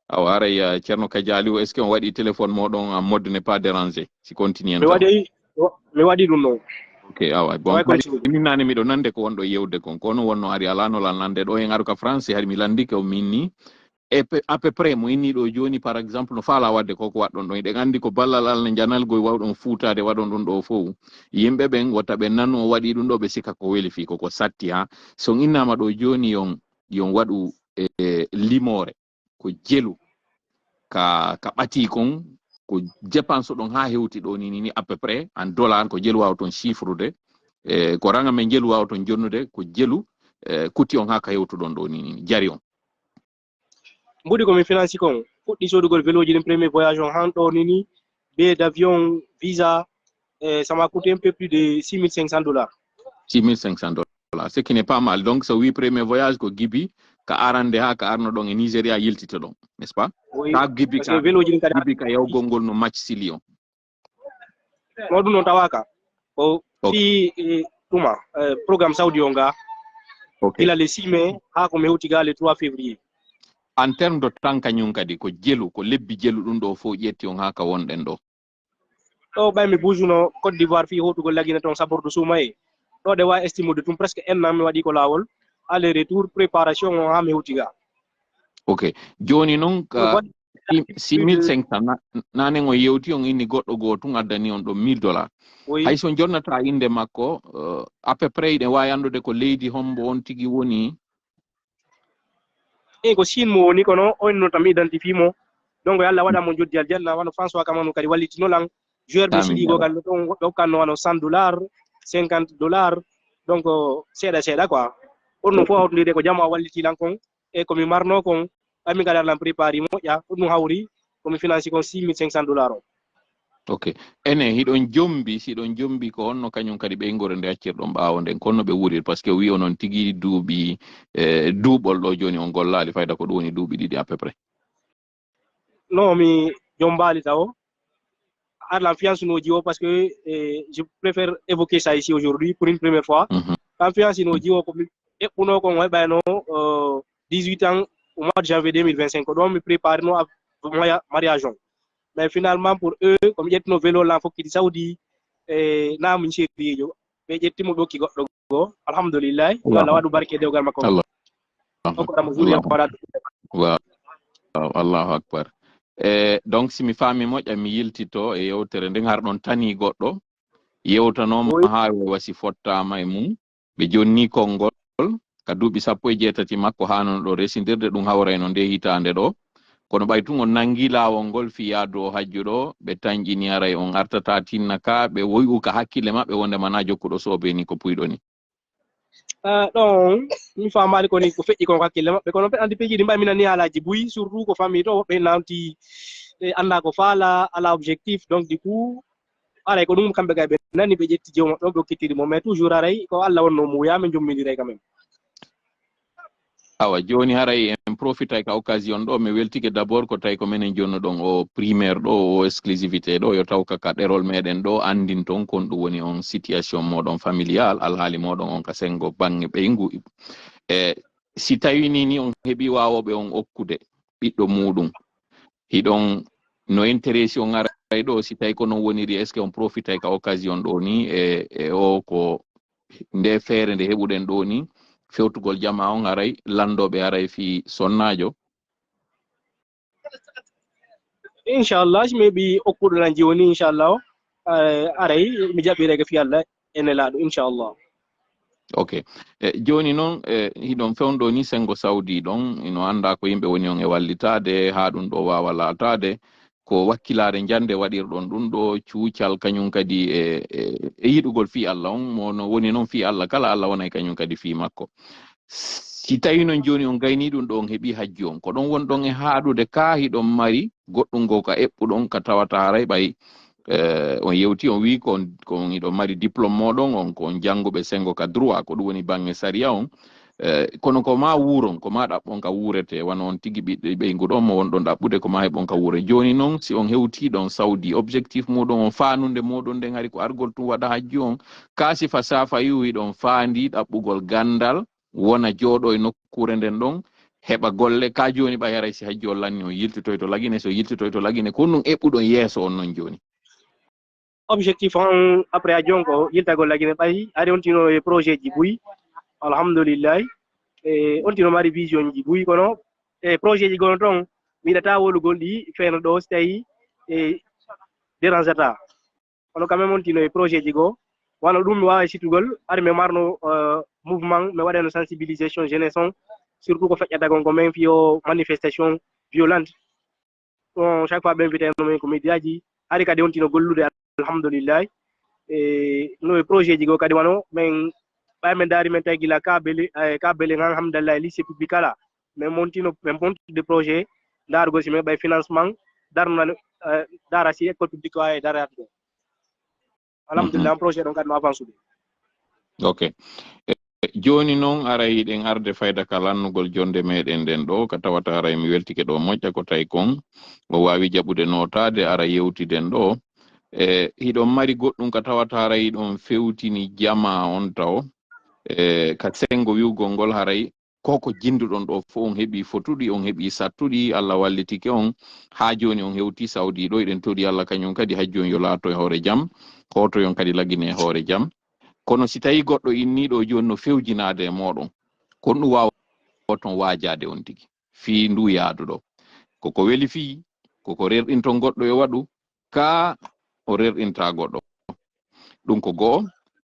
awa aray Ceerno Kadialiou est ce que on waɗi téléphone moɗon en mode n'est pas dérangé si continue mi waɗi ɗum ɗon ok awa bon min nane miɗo nande ko wonɗo yewde kon kono wonno ari alanolal nande ɗo en aru ka français hari mi landike o minni e à peu près mo inni ɗo joni par exemple no faala wadde koko waɗɗon ɗon eɗen andi ko ballal Allah janalgoy wawɗon fuutade waɗon ɗum ɗo fof yimɓe ɓen wotta ɓe nanu o waɗi ɗum ɗo ɓe sikka ko weli fi koko satti ha so innama ɗo joni yon waɗu limore ko jelu ka ɓati kon ko dépense ɗon ha hewti ɗo ni à peu près en dollar ko jelu wawa ton chiffrude ko ranga men jelu wawa ton jonnude ko jelu kuti on ha ka hewtuɗon ɗo ni jari on mbuɗi komin financi kon fuɗɗi sodugol véloji ɗin premier voyage on han ɗo nini billet d'avion visa ça m'a coûté un peu plus de $6500 $6500 ce qui n'est pas mal donc so wi premier voyage ko gibi ka arande ha ka arno ɗon e Nigéria yiltito ɗon n'est ce pas ka gibi ka yawgol ngol no match sili on no ɗum noon tawaka o fi ɗuma programme saudi o nga ila le 6 mai ha ko mi hewti ga le 3 février en terme de temps kañum kadi ko jelu ko lebbi jelu ɗum ɗo fof ƴetti on ha ka wonɗen ɗo ɗo ɓaymi bujuno Côte d'Ivoire fi hotugol lagine toon sabordu suma e ɗo ɗe wawi estimude tum presque 1 an mi waɗi ko lawol aller retour préparation o ha mi hewti ga Ok, joni non ka 6500 nane ngo yewti on inni goddo go tun addani on do $1000 hay so jonnata inde makko à peu près ide wawi andude ko leydi hombo on tigi woni ko sin mo woni kono on no tam identifie mo donc yalla wada mo joddi aljanna wano François kamanu kadi wallitino lan joueur be sidi go kan do kan no $100 $50 donc seeda quoi on no fo hawtinde ko jama walliti lan kon e ko mi marno kon ami kala lan préparer mo ya on hawri ko mi financi kon $6500 ok ene hidon jombi si don jombi ko onno kanyum kadi be ngore nde accirdo baawo nden konno be wurir parce que wi onon tigi duubi duubol do joni on gollali fayda ko doni duubi didi à peu près non mi jombali taw à la fiance no jiwo parce que je préfère évoquer ça ici aujourd'hui pour une première fois la fiance no jiwo ko e uno ko ngoy bayno 18 ans au mois de janvier 2025 donc me prépare no mariage mais finalement pour eux comme jetno vélo la fokki saudi na mun chéri jo be jettimo do ki goddo go alhamdulillah wala wadu barke dewgal makko donc dama zuriya wala wa Allahu akbar donc si mi faami moƴƴa mi yiltito e yewtere nden har ɗon tani goɗɗo yewtanoma ha wasi fottama e mum ɓe jonni konngol ka duuɓi 17 makko ha non ɗo residirde ɗum hawrayno nde hitande ɗo kono ɓay tun on nangi lawol ngol fi yaadu o hajju ɗo ɓe tanƴini aray on artata tinna ka ɓe woyu ka hakkille maɓɓe wonde mana jokkuɗo sobe ni ko puyɗo ni ɗon mi famali koni ko feƴƴi kon hakkille maɓɓe kono ɓe andi peji ɗi mbamina ni haalaji buyi surtout ko famille to woɓɓe namti anda ko faala ala objectif donc du coup aray ko ɗum kamɓe kay ɓe nani ɓe ƴetti jew maɓɓe ɓe hokkitiri mo mais toujours aray ko Allah wonno muya min jomminiray quand même awa joni haray en profita ka occasion ɗo mi weltike d'abord ko tawi ko minen jonno ɗon o primaire ɗo o exclusivité ɗo yo taw ka ɗerol meɗen ɗo andin ton kon ɗum woni on situation moɗon familial alhaali moɗon on ka sengo bange ɓeygu si tawi ni on heeɓi wawoɓe on okkude ɓiɗɗo muɗum hiɗon no intéressé on aray ɗo si tawi ko non woniri est ce que on profita ka occasion ɗo ni e o ko nde feere nde heɓuɗen ɗo ni fewtugol jama on aray landoɓe aray fi sonnajo inchallah mi heeɓi okkuɗo lan joni inchallah aray mi jaɓɓireke fi Allah ene laaɗo inchallah ok joni noon hiɗon fewndo ni sengo saudi ɗon ino anda ko yimɓe woni on e wallitade ha ɗum ɗo wawa latade ko wakkilare jande waɗirɗon ɗum ɗo cuucal kañum kadi e yiɗugol fi Allah on mono woni noon fi Allah kala Allah wonay kañum kadi fi makko si tawi noon joni on gayni ɗum ɗo on heeɓi hajji on ko ɗon wonɗon e haɗude ka hiɗon mari goɗɗum go ka eɓɓuɗon ka tawata haray ɓay on yewti on wi ko on iɗon mari diplôme moɗon on ko on jannguɓe sengo ka droit ko ɗum woni bange saria on kono ko ma wuuron ko ma ɗaɓɓon ka wuurete wano on tigi ɓiɗɗo ɓeygu ɗon mo wonɗon ɗaɓɓude ko ma heɓon ka wuure joni noon si on hewti ɗon saudi objectif muɗum on fanude moɗon nden hari ko argol tum waɗa hajji on kasi fa safa yiwi ɗon faandi ɗaɓɓugol gandal wona jooɗo e nokkure nden ɗon heɓa golle ka joni ɓa yaray si hajji on lanni on yiltitoy to lagine so yiltitoy to lagine ko ɗum eɓɓuɗon yeeso on noon joni objectif on après a jonko yiltagol lagine ɓayi ari on tino e projet ji buyi alhamdulillah on tino mari vision ji buyi kono e projet ji gono ton mi yiɗata wolugol ɗi feeno ɗo so tawi dérangeata kono quand même on tino e projet ji goo wano ɗum mi wawa sittugol ari mi marno mouvement mi waɗano sensibilisation jeunesse on surtout ko feƴƴata gon ko min fiyo manifestation violente on chaque fois ɓe invité nomin ko médiaji ari kadi on tino gollude alhamdulillah no projet ji go kadi wano min ɓay min daari min tawi gila ka bele han alhamdulillah lycée public ala min montino min montide projet daarugol si min ɓay financement darnano dara si école publique wawi darade ɗo alhamdulillah projet ɗon kadi no avance ude ok joni noon ara yiɗen arde fayda ka lannugol jonde meɗen nden ɗo ka tawata aray mi weltike ɗo moƴƴa ko tawi kon o wawi jaɓude notade ara yewtiden ɗo hiɗon mari goɗɗum ka tawata haray ɗon fewtini jama on taw ka sengo wiwgol ngol haray koko jinduɗon ɗo fo on heeɓi fotuɗi on heeɓi sattuɗi Allah wallitike on ha joni on hewti saudi ɗo eɗen toɗi Allah kañum kadi hajji on yo laato e hoore jaam hoto yon kadi lagine e hoore jaam kono si tawi goɗɗo inniɗo joni no fewjinade e moɗon kon ɗum wawa ton wajade on tigi fi ndu yaaduɗo koko weli fi koko rerɗinto goɗɗo e waɗu ka o rerɗinta goɗɗo ɗum ko go'o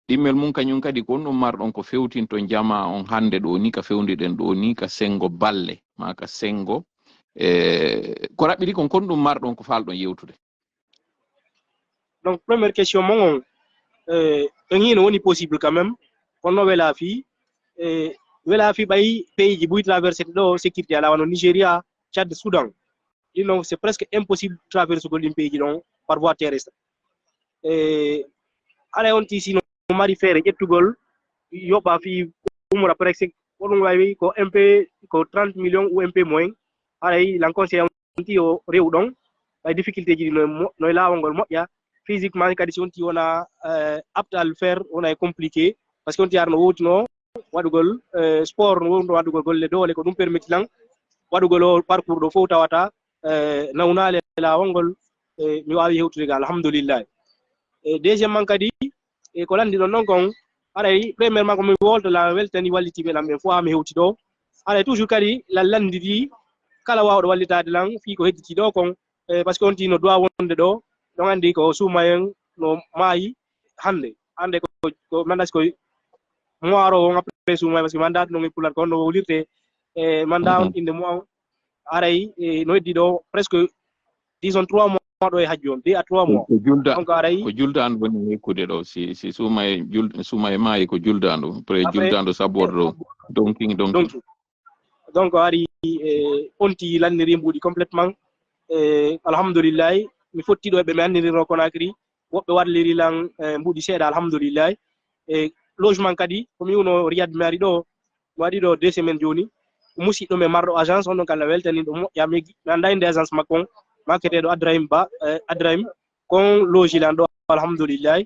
ɗimmel mum kañum kadi ko ɗum marɗon ko fewtinto jama on hande ɗo ni ka fewndiɗen ɗo ni ka sengo balle ma ka sengo ko raɓɓiɗi kon ɗum marɗon ko falɗon yewtude. Donc première question mon on woni possible quand même kono wela fi ɓay pays ji ɓuy traversé ɗo sécurité ala wano Nigéria Tchad Soudan ɗin c'est presque impossible traverse ɗin pays ji ɗon par voie terrestre ala on ti sino mari feere ƴettugol yoɓa fi umra presque oɗum wawi ko MP ko 30 millions ou MP moins aray lan conseil onti o rew ɗon ɓay difficulté ji ɗi no lawol ngol moƴƴa physiquement kadi si onti wona apte à le faire wona compliqué parce que onti ar no wowtino waɗugol sport no wowno waɗugol golle doole ko ɗum permetti lan waɗugol o parcours ɗo fof tawata nawnale lawol ngol mi wawi hewtude ga alhamdulillah deuxièmement kadi ko landi ɗon ɗon kon aray premièrement komi wolta la weltani wallitiɓe lam ɓen fof ha mi hewti ɗo aray toujours kadi la landidi kala wawɗo wallitade lan fi ko hedditi ɗo kon parce que on ti no doit wonde ɗo ɗon andi ko suumayen no maayi hande ko mandas ko moiro on après suumay parce que mandat no pulat ko no wulirte mandat on inde mo aray no heddi ɗo presque disons 3 mois ɗo e hajji on 2 à 3 mois donc aray ko juldandu woni hekkude ɗo si suumaye maayi ko juldandu pre juldandu saborɗo donc ari onti lanniri mbuɗi complètement alhamdoulillahi mi fottiɗo eɓe mi anndirino Conakry woɓɓe walliri lan mbuɗi seeɗa alhamdoulillahi logement kadi komi uno Riyad mi ari ɗo mi waɗi ɗo 2 semaines joni musidɗo me marɗo agence on ɗon kala weltani ɗo moƴƴa mi anda inde agence makko on makketeɗo Adrahim kon logi lan ɗo alhamdoulillahi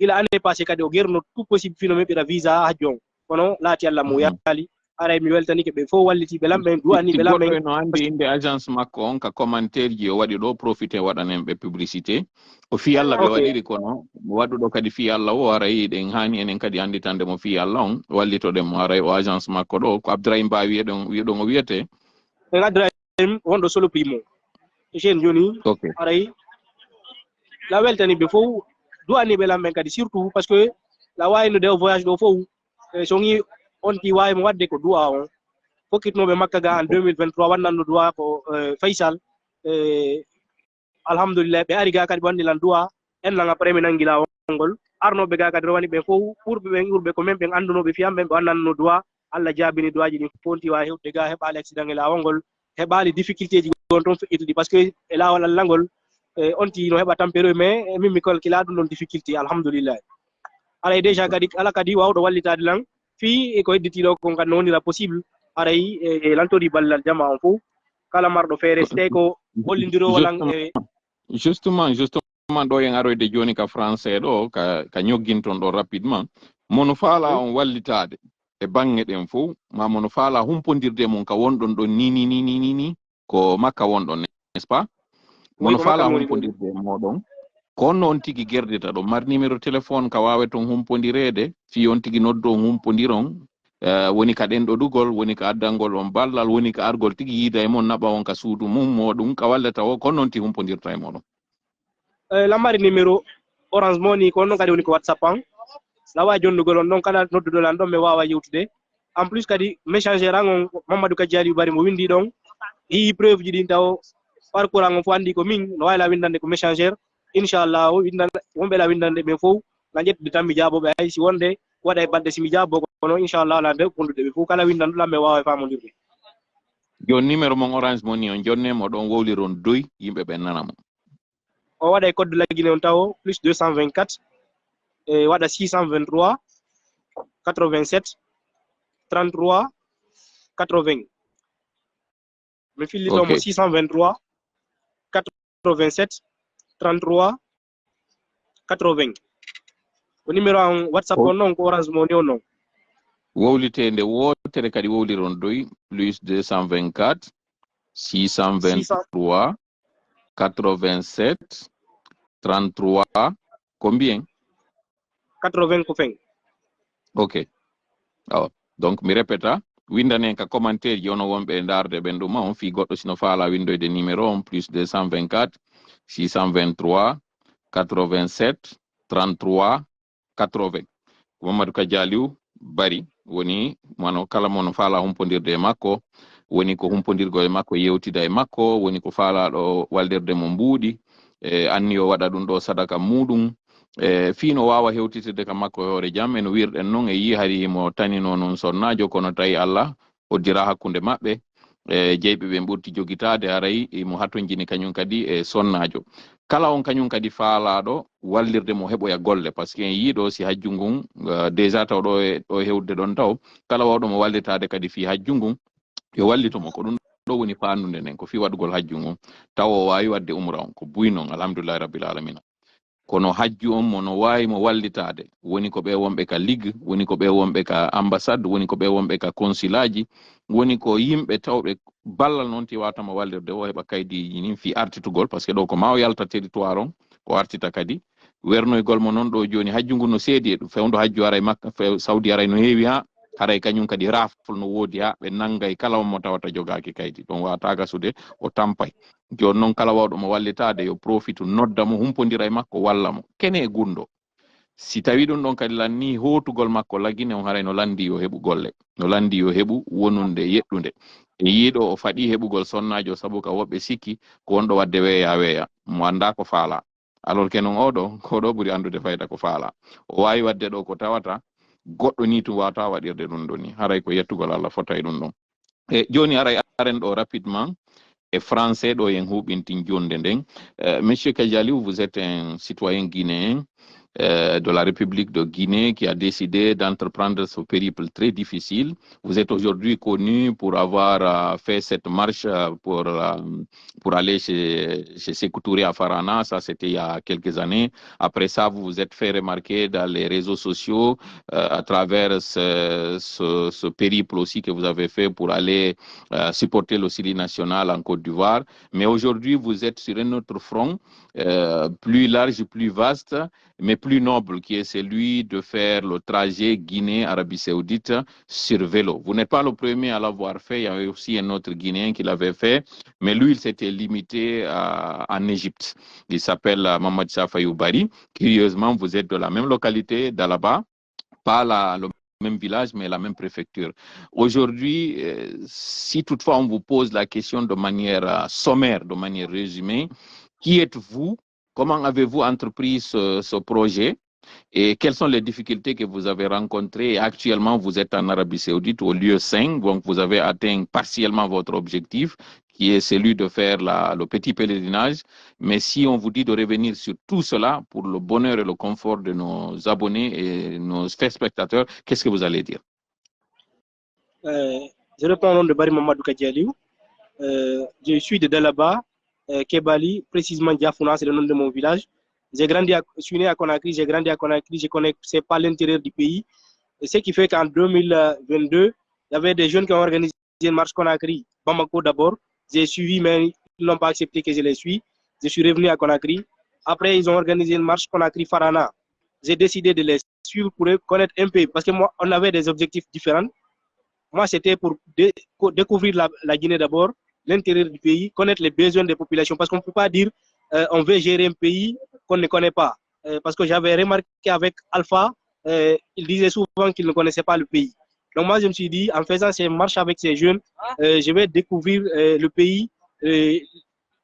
ila année passé kadi o guerno tout possible fino meɓira visa hajji on kono laati Allah mo yaali aray mi weltanike ɓe fof wallitiɓe lamɓen du'aniɓe lamɓen no andi inde agence makko on ka commentaire ji o waɗi ɗo profité waɗanen ɓe publicité o fi Allah ɓe waɗiri kono waɗuɗo kadi fi Allah o aray ɗen hani enen kadi anditande mo fi Allah on wallitoɗen mo aray o agence makko ɗo ko Abdourahim Ba wiyeɗon o wiyete en Abdourahim wonɗo solo primo jeune joni aray la weltani ɓe fof du'aniɓe lamɓen kadi surtout parce que la wayno de voyage ɗo fof so ngi on ti wawi mo wadde ko du'a on fokkitnoɓe makka ga en 2023 wannanno du'a ko Faysal alhamdulillah ɓe ari ga kadi ɓe wandilan du'a en nan après mi nangi lawol ngol arnoɓe ga kadi rowani ɓe fof ɓurɓe ɓen ɓurɓe ko men ɓen andunoɓe fiyam ɓen ɓe wannanno du'a Allah jaabini du'aji ɗin fonti wawi hewde ga heɓali accident e lawol ngol heɓali difficulté ji gon toon feƴƴituɗi par ce que e lawol Allah ngol on ti no heɓa tampere mais min mi calcula ɗum ɗon difficulté alhamdulillah aray déjà kadi ala kadi wawɗo wallitade lan fi ko hedditiɗo kon kadi no wonira possible aray lantori ballal jama on fof kala marɗo feere ste ko hollidiro lan justement ɗo en aroyde joni ka français ɗo ka ñogginton ɗo rapidement mono faala on wallitade e bange ɗen fof ma mono faala humpodirde mum ka wonɗon ɗon ni ko makka wonɗon n'est ce pas mono faala humpodirde moɗon ko on noon tigi gerdita ɗo mar numéro téléphone ka wawe ton humpodirede fi on tigi noddo humpodiron woni ka ɗen ɗo ɗugol woni ka addangol on ballal woni ka argol tigi yiida e mon naɓa on ka suudu mum moɗum ka wallata o kon noon ti humpodirta e moɗon lammari numéro orange money ko noon kadi woni ko whatsapp an lawa jonnugol on ɗon kala nodduɗol an ɗon mi wawa yewtude en plus kadi messenger an on Mamadou Kadji Aliou Bari mo windi ɗon yi preuve ji ɗin taw parcours an on fof andi ko min no wayla windande ko messenger inchallah wonɓe la windande ɓe fof na ƴettude tan mi jaaboɓe hay si wonde waɗa e balɗe simi jaabo kono inchallah ala nde kondude ɓe fof kala windanɗo lamɓe wawa e famodirde joni numéro mon orange money on jonnemo ɗon wowliron doy yimɓe ɓe nanamo o waɗa e code laguine on taw plus 224 waɗa 623 87 33 80 mi fillitomo 623 87 33 80 ko numéro an whatsapp on noon ko orange money on noon wowlitede wotere kadi wowliron doy plus 224 623 87 33 combien 80 ko feng ok donc mi répéta windanen ka commentaire yono wonɓe darde ɓen ɗuma on fi goɗɗo sino faala windoyde numéro on plus 224 623 87 33 80 Mamadou Kadialiou Bari woni mono kala mono faala humpodirde e makko woni ko humpodirgo e makko yewtida e makko woni ko faalaɗo waldirde mo mbuuɗi anni o waɗa ɗum ɗo sadaka muɗum fiino wawa hewtitirde kam makko e hoore jam eno wirɗen noon e yi hari mo tanino noon sonnajo kono tawi Allah hoddira hakkunde maɓɓe jeyɓe ɓe ɓurti jogitade haray mo hattonjini kañum kadi e sonnajo kala on kañum kadi faalaɗo wallirde mo heɓoya golle par ce que en yiiɗo si hajju ngun déjà taw ɗo hewde ɗon taw kala wawɗo mo wallitade kadi fi hajju ngun yo wallitomo ko ɗum ɗo woni fannude nden ko fi waɗugol hajju ngun taw o wawi wadde umra on ko buy noon alhamdulillahi rabbil alamina kono hajju on mono wawi mo wallitade woni ko ɓe wonɓe ka ligue woni ko ɓe wonɓe ka ambassade woni ko ɓe wonɓe ka consulaji woni ko yimɓe tawɓe ballal noon ti watama wallirde o heɓa kaydiji nin fi artitugol par ce que ɗo ko ma o yalta territoire on o artita kadi wernoygol mo noon ɗo joni hajju ngu no seedi e ɗum fewdo hajju aray makka Saudi aray no heewi ha haray kañum kadi rafle no woodi ha ɓe nanggay kala on mo tawata jogaki kaydi ɗon wata gasude o tampay joni noon kala wawɗo mo wallitade yo profite nodda mo humpodira e makko walla mo kene e gundo si tawi ɗum ɗon kadi lanni hotugol makko lagine on haray no landi yo heɓu golle no landi yo heɓu wonunde yeɗɗunde e yiiɗo o faɗi heɓugol sonnajo saabu ka woɓɓe sikki ko wonɗo wadde weeya mo anda ko faala alors que noon oɗo koɗo ɓuuri andude fayda ko faala o wawi wadde ɗo ko tawata goɗɗo ni tum wata waɗirde ɗum ɗo ni haray ko yettugol Allah fotay ɗum ɗon e joni aray aren ɗo rapidement et français ɗo yen huɓintin jonde nden monsieur Kadialiou, vous êtes un citoyen guinéen de la République de Guinée qui a décidé d'entreprendre ce périple très difficile. Vous êtes aujourd'hui connu pour avoir fait cette marche pour aller chez Sékou Touré à Farana. Ça, c'était il y a quelques années. Après ça, vous vous êtes fait remarquer dans les réseaux sociaux à travers ce périple aussi que vous avez fait pour aller supporter le Syrie national en Côte d'Ivoire. Mais aujourd'hui, vous êtes sur un autre front plus large, plus vaste, mais plus noble, qui est celui de faire le trajet Guinée-Arabie Saoudite sur vélo. Vous n'êtes pas le premier à l'avoir fait, il y avait aussi un autre Guinéen qui l'avait fait, mais lui, il s'était limité en Égypte. Il s'appelle Mamad Safayou Bari. Curieusement, vous êtes de la même localité, d'Alaba, pas le même village, mais la même préfecture. Aujourd'hui, si toutefois on vous pose la question de manière sommaire, de manière résumée, qui êtes-vous? Comment avez-vous entrepris ce projet? Et quelles sont les difficultés que vous avez rencontrées? Actuellement, vous êtes en Arabie Saoudite au lieu 5, donc vous avez atteint partiellement votre objectif, qui est celui de faire le petit pèlerinage. Mais si on vous dit de revenir sur tout cela pour le bonheur et le confort de nos abonnés et nos spectateurs, qu'est-ce que vous allez dire? Je réponds au nom de Bari Mamadou Kadialiou. Je suis de Dalaba, Kebali, précisément Diafouna, c'est le nom de mon village. Je suis né à Conakry, j'ai grandi à Conakry, je ne connaissais pas l'intérieur du pays. Et ce qui fait qu'en 2022, il y avait des jeunes qui ont organisé une marche Conakry, Bamako d'abord. J'ai suivi, mais ils n'ont pas accepté que je les suis. Je suis revenu à Conakry. Après, ils ont organisé une marche Conakry-Farana. J'ai décidé de les suivre pour connaître un peu, parce que moi, on avait des objectifs différents. Moi, c'était pour découvrir la Guinée d'abord, l'intérieur du pays, connaître les besoins des populations, parce qu'on ne peut pas dire on veut gérer un pays qu'on ne connaît pas. Parce que j'avais remarqué avec Alpha, il disait souvent qu'il ne connaissait pas le pays. Donc moi, je me suis dit, en faisant ces marches avec ces jeunes, je vais découvrir le pays,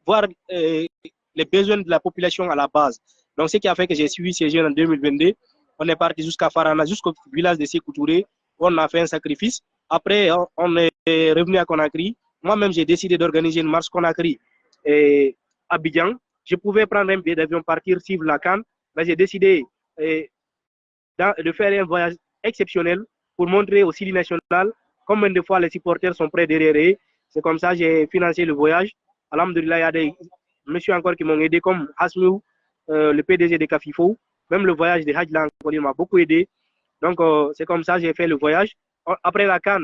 voir les besoins de la population à la base. Donc ce qui a fait que j'ai suivi ces jeunes en 2022. On est parti jusqu'à Farana, jusqu'au village de Sékou Touré. On a fait un sacrifice. Après, on est revenu à Conakry. Moi-même, j'ai décidé d'organiser une marche Conakry et Abidjan. Je pouvais prendre un billet d'avion, partir suivre la CAN, mais j'ai décidé de faire un voyage exceptionnel pour montrer au Syrie national combien de fois les supporters sont prêts derrière eux. C'est comme ça que j'ai financé le voyage. Alhamdulillah, il y a des messieurs encore qui m'ont aidé, comme Hasmiou, le PDG de Cafifo. Même le voyage de Hajj il m'a beaucoup aidé. Donc, c'est comme ça que j'ai fait le voyage. Après la CAN,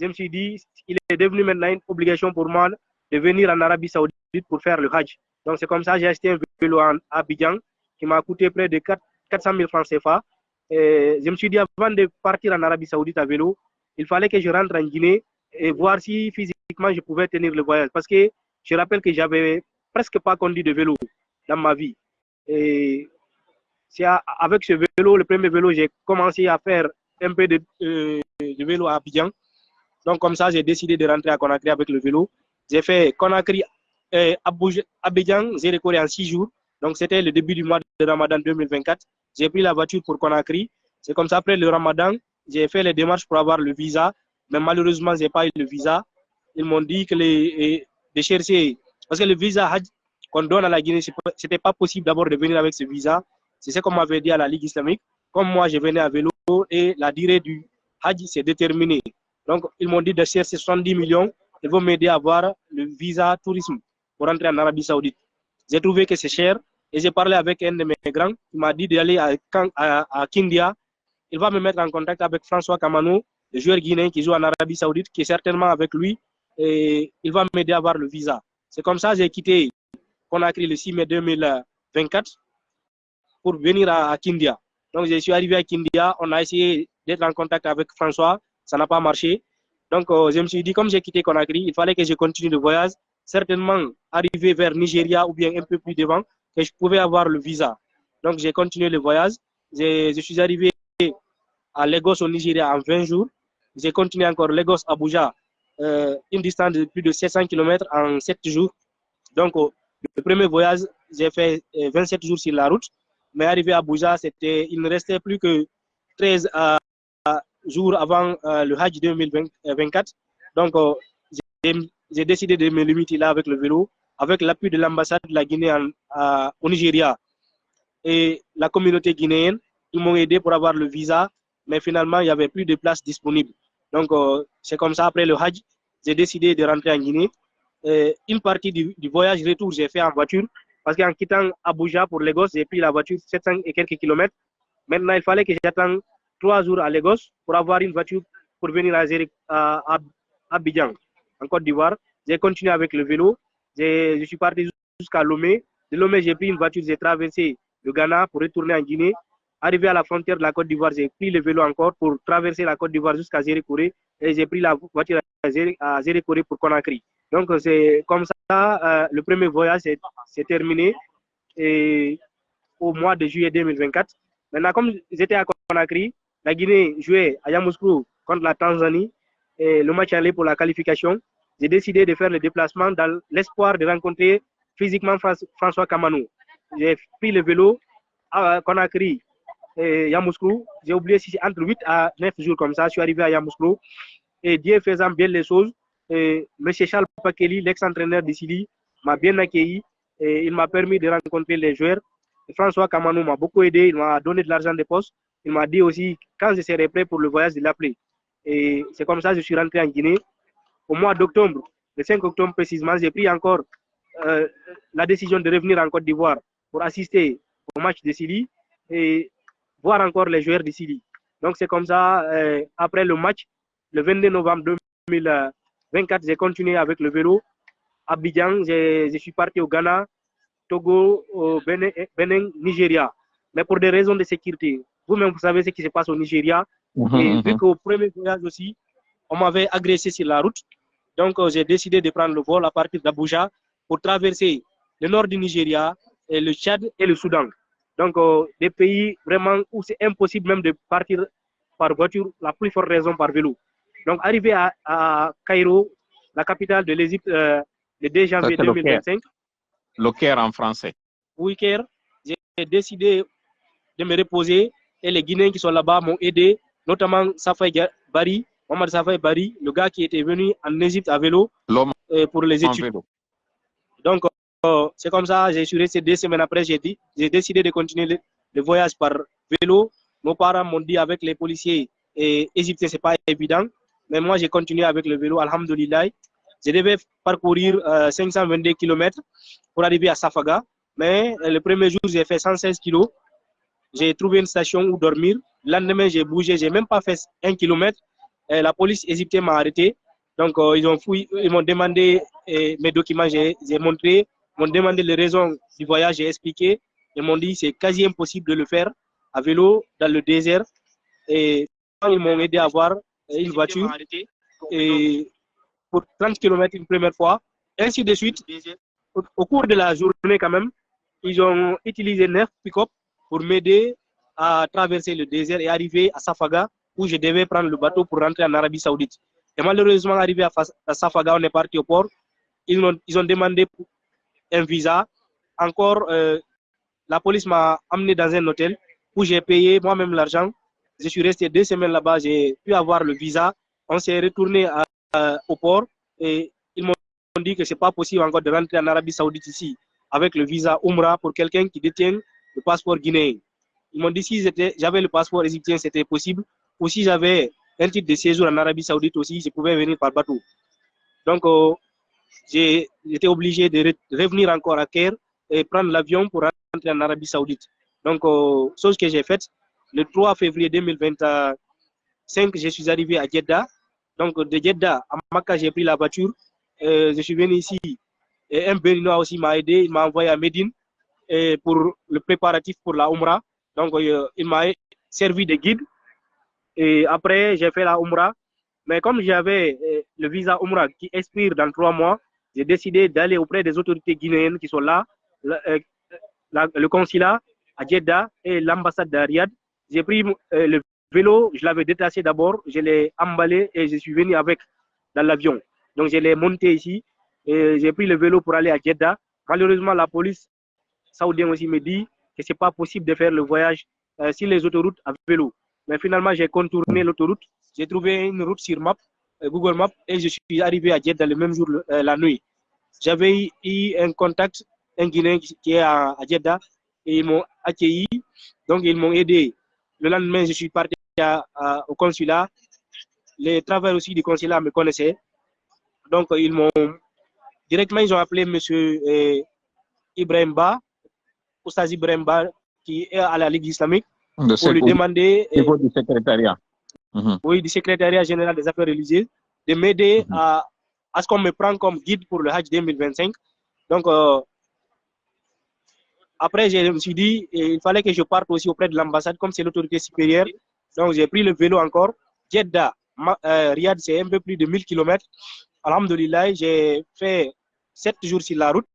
je me suis dit, il est devenu maintenant une obligation pour moi de venir en Arabie Saoudite pour faire le Hajj. Donc, c'est comme ça que j'ai acheté un vélo à Abidjan qui m'a coûté près de 400 000 francs CFA. Et je me suis dit, avant de partir en Arabie Saoudite à vélo, il fallait que je rentre en Guinée et voir si physiquement je pouvais tenir le voyage. Parce que je rappelle que j'avais presque pas conduit de vélo dans ma vie. Et c'est avec ce vélo, le premier vélo, j'ai commencé à faire un peu de vélo à Abidjan. Donc, comme ça, j'ai décidé de rentrer à Conakry avec le vélo. J'ai fait Conakry, Abidjan, j'ai recouru en 6 jours. Donc, c'était le début du mois de Ramadan 2024. J'ai pris la voiture pour Conakry. C'est comme ça, après le Ramadan, j'ai fait les démarches pour avoir le visa. Mais malheureusement, je n'ai pas eu le visa. Ils m'ont dit que de chercher, parce que le visa qu'on donne à la Guinée, ce n'était pas possible d'abord de venir avec ce visa. C'est ce qu'on m'avait dit à la Ligue islamique. Comme moi, je venais à vélo et la durée du Hajj s'est déterminée. Donc, ils m'ont dit de chercher 70 millions. Ils vont m'aider à avoir le visa tourisme pour entrer en Arabie Saoudite. J'ai trouvé que c'est cher et j'ai parlé avec un de mes grands qui m'a dit d'aller à Kindia. Il va me mettre en contact avec François Kamano, le joueur guinéen qui joue en Arabie Saoudite, qui est certainement avec lui et il va m'aider à avoir le visa. C'est comme ça que j'ai quitté Conakry le 6 mai 2024 pour venir à Kindia. Donc, je suis arrivé à Kindia, on a essayé d'être en contact avec François, ça n'a pas marché. Donc, je me suis dit, comme j'ai quitté Conakry, il fallait que je continue le voyage, certainement arriver vers Nigeria ou bien un peu plus devant, que je pouvais avoir le visa. Donc, j'ai continué le voyage. Je suis arrivé à Lagos au Nigeria en 20 jours. J'ai continué encore Lagos-Abuja, une distance de plus de 700 km en 7 jours. Donc, le premier voyage, j'ai fait 27 jours sur la route. Mais arrivé à Abuja, il ne restait plus que 13 jours avant le Hajj 2024. Donc, j'ai décidé de me limiter là avec le vélo, avec l'appui de l'ambassade de la Guinée au Nigeria et la communauté guinéenne. Ils m'ont aidé pour avoir le visa, mais finalement, il n'y avait plus de place disponible. Donc, c'est comme ça, après le Hajj, j'ai décidé de rentrer en Guinée. Une partie du voyage retour, j'ai fait en voiture. Parce qu'en quittant Abuja pour Lagos, j'ai pris la voiture 700 et quelques kilomètres. Maintenant, il fallait que j'attende 3 jours à Lagos pour avoir une voiture pour venir à Abidjan, en Côte d'Ivoire. J'ai continué avec le vélo. Je suis parti jusqu'à Lomé. De Lomé, j'ai pris une voiture, j'ai traversé le Ghana pour retourner en Guinée. Arrivé à la frontière de la Côte d'Ivoire, j'ai pris le vélo encore pour traverser la Côte d'Ivoire jusqu'à Zérékoré. Et j'ai pris la voiture à Zérékoré pour Conakry. Donc, c'est comme ça, le premier voyage s'est terminé et au mois de juillet 2024. Maintenant, comme j'étais à Conakry, la Guinée jouait à Yamoussoukro contre la Tanzanie et le match allait pour la qualification. J'ai décidé de faire le déplacement dans l'espoir de rencontrer physiquement François Kamano. J'ai pris le vélo à Conakry et Yamoussoukro. J'ai oublié si c'est entre 8 à 9 jours comme ça. Je suis arrivé à Yamoussoukro et Dieu faisant bien les choses, M. Charles Pakeli, l'ex-entraîneur de Sili, m'a bien accueilli et il m'a permis de rencontrer les joueurs. Et François Kamano m'a beaucoup aidé, il m'a donné de l'argent de poste. Il m'a dit aussi, quand je serai prêt pour le voyage, de l'appeler. Et c'est comme ça que je suis rentré en Guinée. Au mois d'octobre, le 5 octobre précisément, j'ai pris encore la décision de revenir en Côte d'Ivoire pour assister au match de Sili et voir encore les joueurs de Sili. Donc c'est comme ça, après le match, le 22 novembre 2024, j'ai continué avec le vélo. Abidjan, je suis parti au Ghana, Togo, au Bénin, Nigeria. Mais pour des raisons de sécurité, vous-même, vous savez ce qui se passe au Nigeria. Et vu qu'au premier voyage aussi, on m'avait agressé sur la route. Donc, j'ai décidé de prendre le vol à partir d'Abuja pour traverser le nord du Nigeria, et le Tchad et le Soudan. Donc, des pays vraiment où c'est impossible même de partir par voiture, la plus forte raison par vélo. Donc, arrivé à Cairo, la capitale de l'Égypte, le 2 janvier 2025. Le Caire en français. Oui, Caire. J'ai décidé de me reposer et les Guinéens qui sont là-bas m'ont aidé, notamment Safai Bari, Mohamed Safai Bari, le gars qui était venu en Égypte à vélo pour les études. Donc, c'est comme ça, j'ai suis resté 2 semaines après, j'ai décidé de continuer le voyage par vélo. Nos parents m'ont dit avec les policiers égyptiens, ce n'est pas évident. Mais moi, j'ai continué avec le vélo, alhamdoulilah. Je devais parcourir 522 km pour arriver à Safaga. Mais le premier jour, j'ai fait 116 km. J'ai trouvé une station où dormir. Le lendemain, j'ai bougé. Je n'ai même pas fait 1 km. La police égyptienne m'a arrêté. Donc, ils m'ont demandé mes documents. J'ai montré. Ils m'ont demandé les raisons du voyage. J'ai expliqué. Ils m'ont dit que c'est quasi impossible de le faire à vélo dans le désert. Et ils m'ont aidé à avoir une voiture et pour 30 km une première fois, ainsi de suite. Au cours de la journée quand même, ils ont utilisé 9 pick-up pour m'aider à traverser le désert et arriver à Safaga où je devais prendre le bateau pour rentrer en Arabie Saoudite. Et malheureusement, arrivé à Safaga, on est parti au port. Ils ont demandé un visa. Encore, la police m'a amené dans un hôtel où j'ai payé moi-même l'argent. Je suis resté 2 semaines là-bas, j'ai pu avoir le visa. On s'est retourné au port et ils m'ont dit que ce n'est pas possible encore de rentrer en Arabie Saoudite ici avec le visa Umrah pour quelqu'un qui détient le passeport guinéen. Ils m'ont dit si j'avais le passeport égyptien, c'était possible. Ou si j'avais un titre de séjour en Arabie Saoudite aussi, je pouvais venir par bateau. Donc, j'ai été obligé de revenir encore à Caire et prendre l'avion pour rentrer en Arabie Saoudite. Donc, chose que j'ai faite, le 3 février 2025, je suis arrivé à Jeddah. Donc, de Jeddah à Makkah, j'ai pris la voiture. Je suis venu ici. Et un Béninois aussi m'a aidé. Il m'a envoyé à Médine pour le préparatif pour la Umrah. Donc, il m'a servi de guide. Et après, j'ai fait la Umrah. Mais comme j'avais le visa Umrah qui expire dans 3 mois, j'ai décidé d'aller auprès des autorités guinéennes qui sont là, le consulat à Jeddah et l'ambassade de Riyad. J'ai pris le vélo, je l'avais détaché d'abord, je l'ai emballé et je suis venu avec dans l'avion. Donc je l'ai monté ici et j'ai pris le vélo pour aller à Jeddah. Malheureusement, la police saoudienne aussi me dit que ce n'est pas possible de faire le voyage sur les autoroutes à vélo. Mais finalement, j'ai contourné l'autoroute. J'ai trouvé une route sur Google Maps et je suis arrivé à Jeddah le même jour, la nuit. J'avais eu un contact, un Guinéen qui est à Jeddah, et ils m'ont accueilli. Donc, ils m'ont aidé. Le lendemain, je suis parti au consulat. Les travailleurs aussi du consulat me connaissaient. Donc, ils ont appelé M. Ibrahim Ba, Oustaz Ibrahim Ba, qui est à la Ligue islamique, pour lui demander. Niveau du secrétariat. Oui, du secrétariat général des affaires religieuses, de m'aider à ce qu'on me prenne comme guide pour le Hajj 2025. Donc, après, je me suis dit, il fallait que je parte aussi auprès de l'ambassade, comme c'est l'autorité supérieure. Donc, j'ai pris le vélo encore. Jeddah, Riyad, c'est un peu plus de 1000 km. Alhamdulillah, j'ai fait 7 jours sur la route.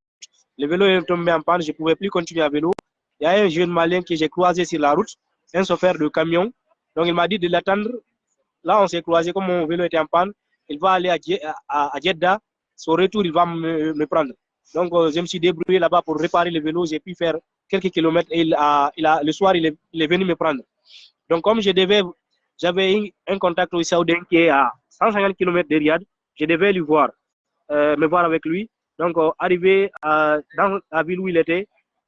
Le vélo est tombé en panne, je ne pouvais plus continuer à vélo. Il y a un jeune malien que j'ai croisé sur la route, un chauffeur de camion. Donc, il m'a dit de l'attendre. Là, on s'est croisé, comme mon vélo était en panne. Il va aller à Jeddah. Son retour, il va me prendre. Donc, je me suis débrouillé là-bas pour réparer le vélo. J'ai pu faire quelques kilomètres et le soir, il est venu me prendre. Donc, comme j'avais un contact au Saoudien qui est à 150 km de Riyad, je devais me voir avec lui. Donc, arrivé dans la ville où il était,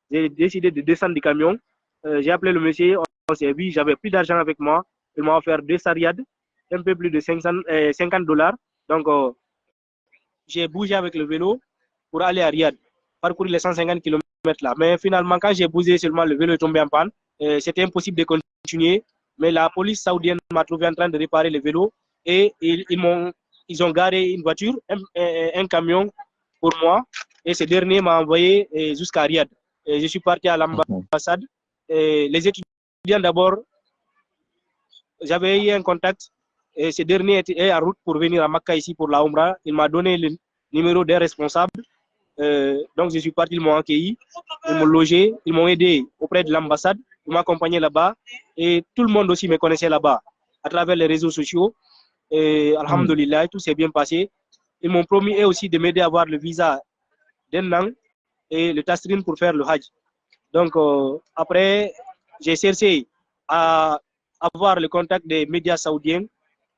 j'ai décidé de descendre du camion. J'ai appelé le monsieur, on s'est vu, j'avais plus d'argent avec moi. Il m'a offert 2 riyad, un peu plus de $50. Donc, j'ai bougé avec le vélo pour aller à Riyad, parcourir les 150 km là. Mais finalement, quand j'ai bougé seulement, le vélo est tombé en panne. C'était impossible de continuer. Mais la police saoudienne m'a trouvé en train de réparer le vélo et ils ont garé une voiture, un camion pour moi. Et ce dernier m'a envoyé jusqu'à Riyad. Et je suis parti à l'ambassade. Les étudiants d'abord, j'avais eu un contact. Et ce dernier était en route pour venir à Makkah ici pour la Umrah. Il m'a donné le numéro des responsables. Donc je suis parti, ils m'ont accueilli, ils m'ont logé, ils m'ont aidé auprès de l'ambassade, ils m'ont accompagné là-bas. Et tout le monde aussi me connaissait là-bas à travers les réseaux sociaux. Et alhamdulillah, tout s'est bien passé. Ils m'ont promis eux aussi de m'aider à avoir le visa d'un an et le tasrin pour faire le Hajj. Donc après, j'ai cherché à avoir le contact des médias saoudiens.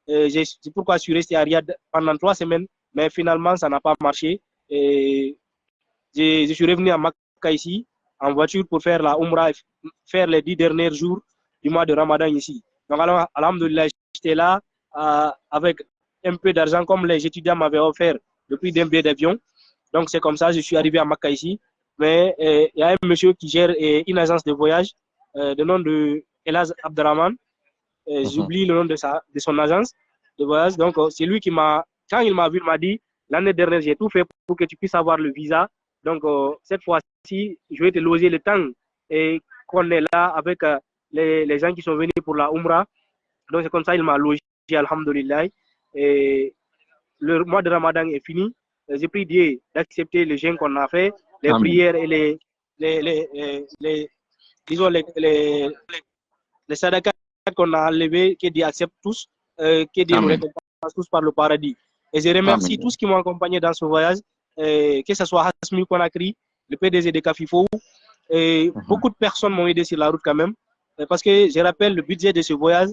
C'est pourquoi je suis resté à Riyad pendant 3 semaines, mais finalement, ça n'a pas marché. Et je suis revenu à Makkah ici, en voiture, pour faire la Umrah, faire les 10 derniers jours du mois de Ramadan ici. Donc, alors, alhamdulillah, j'étais là avec un peu d'argent, comme les étudiants m'avaient offert le prix d'un billet d'avion. Donc, c'est comme ça, je suis arrivé à Makkah ici. Mais il y a un monsieur qui gère une agence de voyage, de nom de Elaz Abderrahman. J'oublie le nom de son agence de voyage. Donc, c'est lui qui quand il m'a vu, il m'a dit, l'année dernière, j'ai tout fait pour que tu puisses avoir le visa. Donc, cette fois-ci, je vais te loger le temps qu'on est là avec les gens qui sont venus pour la Umrah. Donc, c'est comme ça, il m'a logé alhamdulillah. Et le mois de Ramadan est fini. J'ai pris Dieu d'accepter le jeûne qu'on a fait, les Amen. prières et disons les sadaqas qu'on a enlevés, que Dieu accepte tous, que Dieu nous Amen. récompense tous par le paradis. Et je remercie Amen. tous qui m'ont accompagné dans ce voyage, que ce soit Hasmi Konakri, le PDG de Cafifo, et beaucoup de personnes m'ont aidé sur la route quand même, parce que je rappelle le budget de ce voyage,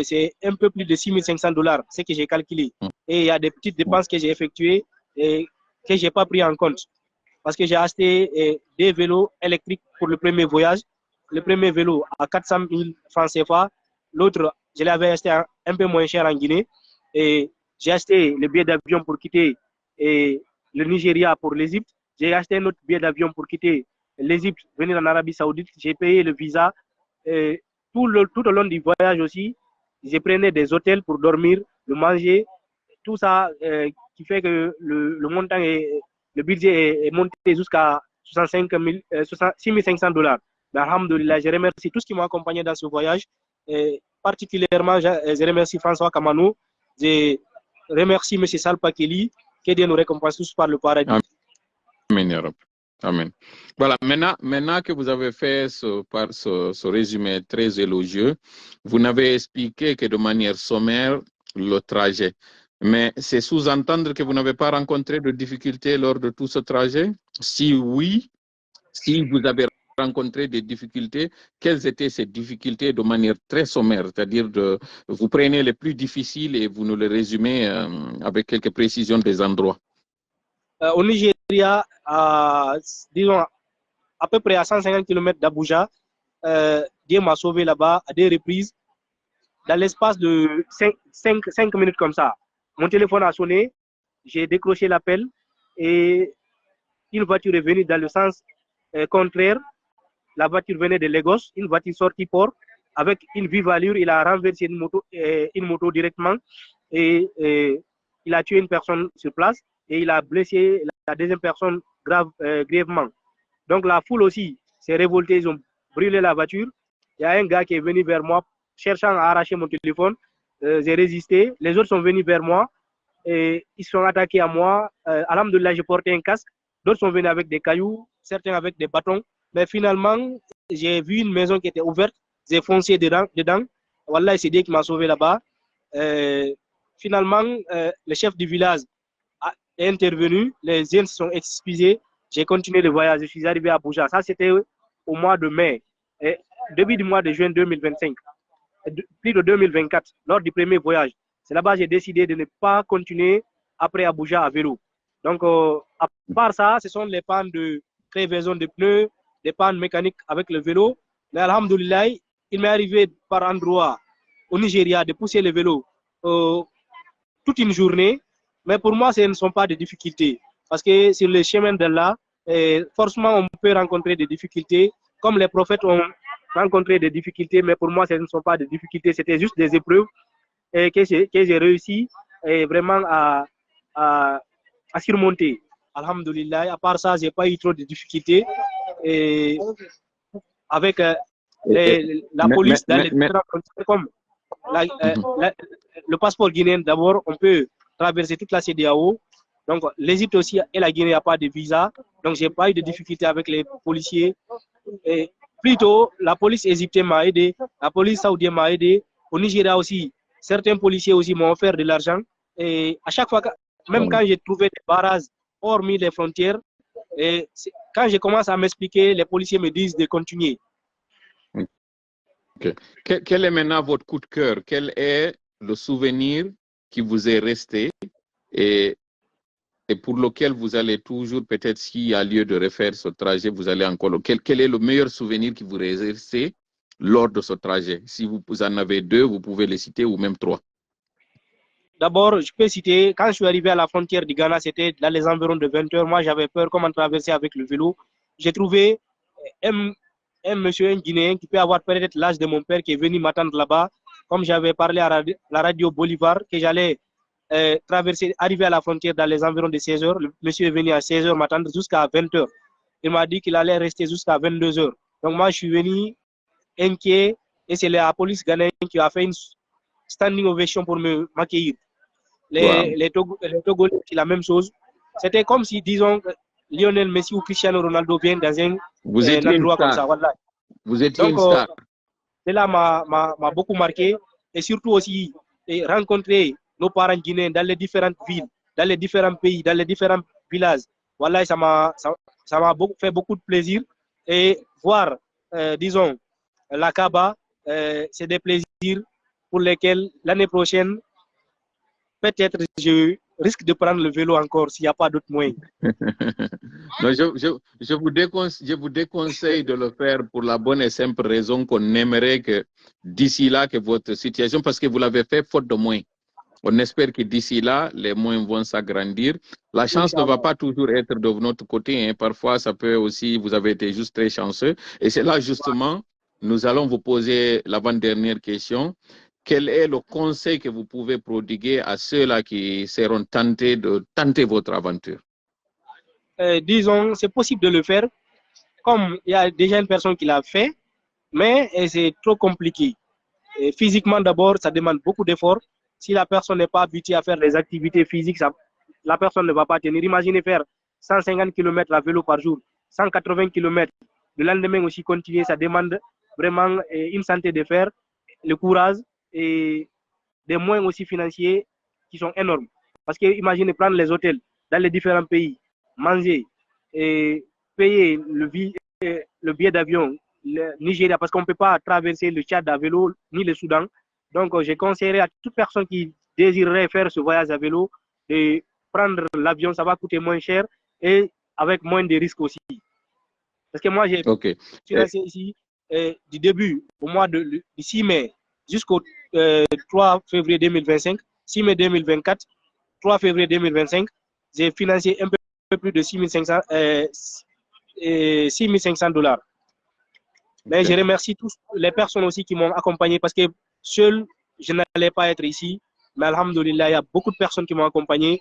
c'est un peu plus de 6500 $, ce que j'ai calculé. Et il y a des petites dépenses que j'ai effectuées et que je n'ai pas pris en compte. Parce que j'ai acheté des vélos électriques pour le premier voyage. Le premier vélo à 400 000 francs CFA. L'autre, je l'avais acheté un peu moins cher en Guinée. Et j'ai acheté le billet d'avion pour quitter le Nigeria pour l'Égypte. J'ai acheté un autre billet d'avion pour quitter l'Égypte, venir en Arabie Saoudite. J'ai payé le visa. Et tout au long du voyage aussi, je prenais des hôtels pour dormir, le manger, tout ça qui fait que le montant le budget est monté jusqu'à 65 6 500 $. Mais alhamdulillah, je remercie tous qui m'ont accompagné dans ce voyage. Et particulièrement, je remercie François Kamano. Je remercie M. Salpa Kelly, que Dieu nous récompense tous par le paradis. Amen, ya Rab. Amen. Voilà, maintenant que vous avez fait ce résumé très élogieux, vous n'avez expliqué que de manière sommaire le trajet. Mais c'est sous-entendre que vous n'avez pas rencontré de difficultés lors de tout ce trajet? Si oui, si vous avez rencontré des difficultés, quelles étaient ces difficultés de manière très sommaire? C'est-à-dire, vous prenez les plus difficiles et vous nous les résumez avec quelques précisions des endroits. Au Nigeria, disons à peu près à 150 km d'Abuja, Dieu m'a sauvé là-bas à des reprises. Dans l'espace de 5 minutes comme ça, mon téléphone a sonné, j'ai décroché l'appel et une voiture est venue dans le sens contraire. La voiture venait de Lagos, une voiture sortie port avec une vive allure. Il a renversé une moto directement et il a tué une personne sur place et il a blessé la deuxième personne grièvement. Donc la foule aussi s'est révoltée, ils ont brûlé la voiture. Il y a un gars qui est venu vers moi cherchant à arracher mon téléphone. J'ai résisté. Les autres sont venus vers moi et ils sont attaqués à moi. Alhamdoulilah, j'ai porté un casque. D'autres sont venus avec des cailloux, certains avec des bâtons. Mais finalement, j'ai vu une maison qui était ouverte. J'ai foncé dedans. Wallah, c'est Dieu qui m'a sauvé là-bas. Finalement, le chef du village est intervenu. Les jeunes se sont excusés. J'ai continué le voyage. Je suis arrivé à Abuja. Ça, c'était au mois de mai. Et début du mois de juin 2025. Plus de 2024, lors du premier voyage. C'est là-bas que j'ai décidé de ne pas continuer après Abuja à vélo. Donc, à part ça, ce sont les pannes de crevaison de pneus, des pannes mécaniques avec le vélo. Mais alhamdoulilah, il m'est arrivé par endroit au Nigeria de pousser le vélo toute une journée. Mais pour moi, ce ne sont pas des difficultés. Parce que sur le chemin d'Allah, forcément, on peut rencontrer des difficultés. Comme les prophètes ont rencontré des difficultés, mais pour moi, ce ne sont pas des difficultés. C'était juste des épreuves que j'ai réussi vraiment à surmonter. Alhamdulillah. À part ça, je n'ai pas eu trop de difficultés. Et avec la police dans les différentes frontières, comme le passeport guinéen, d'abord, on peut traverser toute la CEDEAO. Donc, l'Égypte aussi et la Guinée, il n'y a pas de visa. Donc, je n'ai pas eu de difficultés avec les policiers. Et plutôt, la police égyptienne m'a aidé, la police saoudienne m'a aidé. Au Nigeria aussi, certains policiers aussi m'ont offert de l'argent. Et à chaque fois, même quand j'ai trouvé des barrages hormis les frontières, et quand je commence à m'expliquer, les policiers me disent de continuer. Okay. Quel est maintenant votre coup de cœur? Quel est le souvenir qui vous est resté et pour lequel vous allez toujours, peut-être s'il y a lieu de refaire ce trajet, vous allez encore... Quel est le meilleur souvenir qui vous est resté lors de ce trajet? Si vous en avez deux, vous pouvez les citer ou même trois. D'abord, je peux citer, quand je suis arrivé à la frontière du Ghana, c'était dans les environs de 20 h. Moi, j'avais peur comment traverser avec le vélo. J'ai trouvé un monsieur, un Guinéen, qui peut avoir peut-être l'âge de mon père, qui est venu m'attendre là-bas. Comme j'avais parlé à la radio Bolivar, que j'allais traverser, arriver à la frontière dans les environs de 16 h. Le monsieur est venu à 16 h m'attendre jusqu'à 20 h. Il m'a dit qu'il allait rester jusqu'à 22 h. Donc moi, je suis venu inquiet et c'est la police ghanéenne qui a fait standing ovation pour m'accueillir. Wow. Les Togolais, c'est la même chose. C'était comme si, disons, Lionel Messi ou Cristiano Ronaldo viennent dans un Vous étiez une endroit comme star. ça. Voilà. Vous étiez Donc, une star. cela m'a beaucoup marqué. Et surtout aussi, rencontrer nos parents guinéens dans les différentes villes, dans les différents pays, dans les différents villages. Voilà, ça m'a fait beaucoup de plaisir. Et voir, disons, la Kaba, c'est des plaisirs pour lesquels l'année prochaine, peut-être je risque de prendre le vélo encore s'il n'y a pas d'autres moyens. Non, je vous déconseille de le faire pour la bonne et simple raison qu'on aimerait que d'ici là, que votre situation, parce que vous l'avez fait faute de moyens. On espère que d'ici là, les moyens vont s'agrandir. La chance ne va pas toujours être de notre côté. Hein. Parfois, ça peut aussi, vous avez été juste très chanceux. Et c'est là justement, nous allons vous poser l'avant-dernière question. Quel est le conseil que vous pouvez prodiguer à ceux-là qui seront tentés de tenter votre aventure? Disons, c'est possible de le faire. Comme il y a déjà une personne qui l'a fait, mais c'est trop compliqué. Et physiquement, d'abord, ça demande beaucoup d'efforts. Si la personne n'est pas habituée à faire des activités physiques, la personne ne va pas tenir. Imaginez faire 150 km à vélo par jour, 180 km. Le lendemain aussi continuer, ça demande vraiment une santé de fer, le courage et des moyens aussi financiers qui sont énormes. Parce que imaginez prendre les hôtels dans les différents pays, manger et payer le billet d'avion, le Nigeria, parce qu'on ne peut pas traverser le Tchad à vélo ni le Soudan. Donc, je conseillerais à toute personne qui désirerait faire ce voyage à vélo de prendre l'avion, ça va coûter moins cher et avec moins de risques aussi. Parce que moi, j'ai financé ici du début, au mois du 6 mai jusqu'au 3 février 2025, 6 mai 2024, 3 février 2025, j'ai financé un peu plus de 6500 $. Mais je remercie tous les personnes aussi qui m'ont accompagné parce que seul, je n'allais pas être ici. Mais alhamdoulilah, il y a beaucoup de personnes qui m'ont accompagné.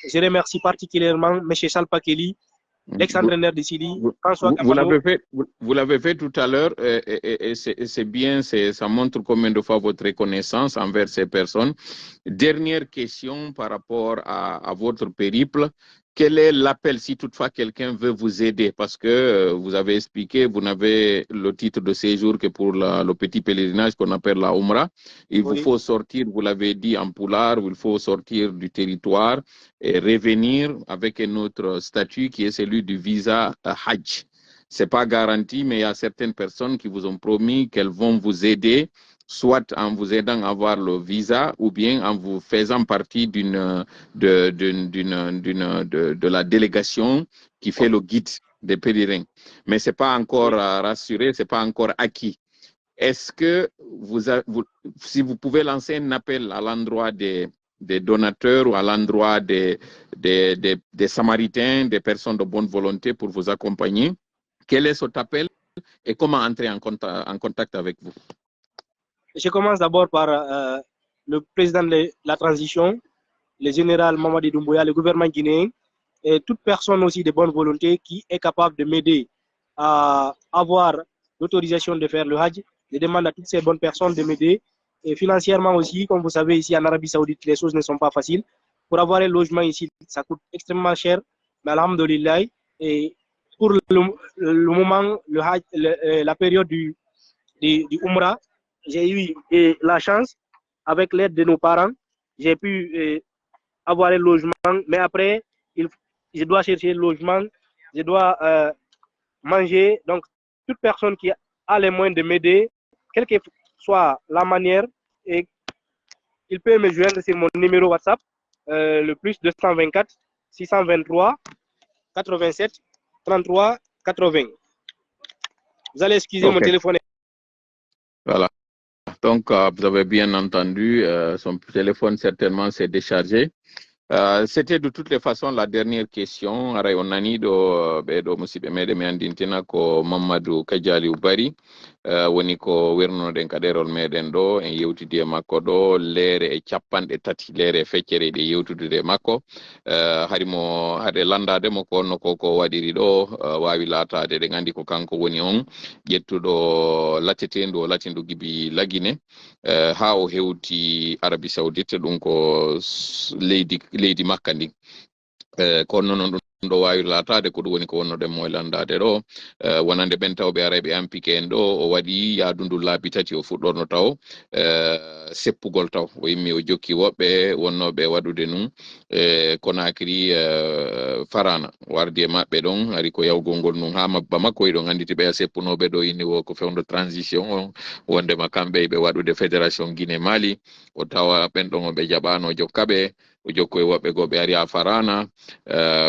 Je remercie particulièrement M. Salpakeli, l'ex-entraîneur de Sili, François Camano. Vous l'avez fait tout à l'heure et c'est bien, ça montre combien de fois votre reconnaissance envers ces personnes. Dernière question par rapport à votre périple. Quel est l'appel si toutefois quelqu'un veut vous aider? Parce que vous avez expliqué, vous n'avez le titre de séjour que pour le petit pèlerinage qu'on appelle la Umrah. Il vous faut sortir, vous l'avez dit, en poulard, il faut sortir du territoire et revenir avec un autre statut qui est celui du visa Hajj. Ce n'est pas garanti, mais il y a certaines personnes qui vous ont promis qu'elles vont vous aider, soit en vous aidant à avoir le visa ou bien en vous faisant partie de la délégation qui fait le guide des pèlerins. Mais ce n'est pas encore rassuré, ce n'est pas encore acquis. Est-ce que si vous pouvez lancer un appel à l'endroit des donateurs ou à l'endroit des samaritains, des personnes de bonne volonté pour vous accompagner, quel est cet appel et comment entrer en contact avec vous? Je commence d'abord par le président de la transition, le général Mamadi Doumbouya, le gouvernement guinéen, et toute personne aussi de bonne volonté qui est capable de m'aider à avoir l'autorisation de faire le Hajj. Je demande à toutes ces bonnes personnes de m'aider. Et financièrement aussi, comme vous savez, ici en Arabie Saoudite, les choses ne sont pas faciles. Pour avoir un logement ici, ça coûte extrêmement cher. Mais alhamdoulilah, et pour le moment, le Hajj, la période du Umrah, j'ai eu la chance, avec l'aide de nos parents, j'ai pu avoir un logement. Mais après, je dois chercher le logement, je dois manger. Donc, toute personne qui a les moyens de m'aider, quelle que soit la manière, et il peut me joindre sur mon numéro WhatsApp, le plus 224 623 87 33 80. Vous allez excuser mon téléphone. Voilà. Donc, vous avez bien entendu, son téléphone certainement s'est déchargé. C'était de toutes les façons la dernière question. Aray on nani do be do musibe mede mi andintina ko Mamadou Kadiali Ubari woni ko werno den kaderol meden do en yewtidi e makko do leere e cappanɗe tati leere e feccere ɗe yewtudude makko harimo hade landade mo ko onno ko waɗiri ɗo wawi latade ɗe gandi ko kanko woni on ƴettuɗo latetendu o latindu gibi lagine ha o hewti Arabie Saoudite ɗum ko leydi makka ndi kono noon ɗum ɗo wawi latade ko ɗum woni ko wonno ɗen moye landade ɗo wonande ɓen taw ɓe aray ɓe ampike en ɗo o waɗi yaadundu laabi tati o fuɗɗorno taw seppugol taw o yimmi o jokki woɓɓe wonnoɓe waɗude num Conakry farana wardi e maɓɓe ɗon ari ko yawgol ngol num ha mabba makko eɗon anditi ɓe a seppunoɓe ɗo inni wo ko fewndo transition o wondema kamɓe ɓe waɗude fédération Guinée Mali o tawa ɓen ɗon o ɓe jaɓano jokkaɓe o jokko e woɓɓe go ɓe ari ha farana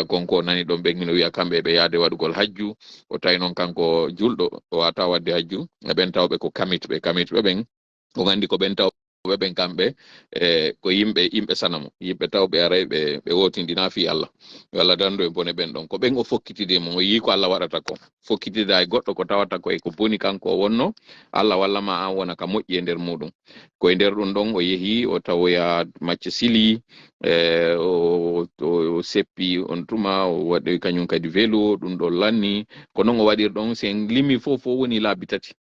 konko nani ɗon ɓe no wiya kamɓe ɓe yaade waɗugol hajju o tawi noon kanko julɗo o wata wadde hajju ɓen tawɓe ko kamitɓe ɓen o gandi ko ɓen tawɓe ɓen kamɓe ko yimɓe sanamo yimɓe tawɓe aray ɓe wotindina fi Allah yo Allah dandu e bone ɓen ɗon ko ɓen o fokkitide mo o yi ko Allah waɗata ko fokkitida e goɗɗo ko tawata ko e ko boni kanko o wonno Allah walla ma an wona ka moƴƴi e nder muɗum koye nder ɗum ɗon o yeehi o tawoya macce sili o seppi on tuma o waɗi kañum kadi vélo ɗum ɗon lanni ko noon o waɗir ɗon sen limi fof woni laabi tati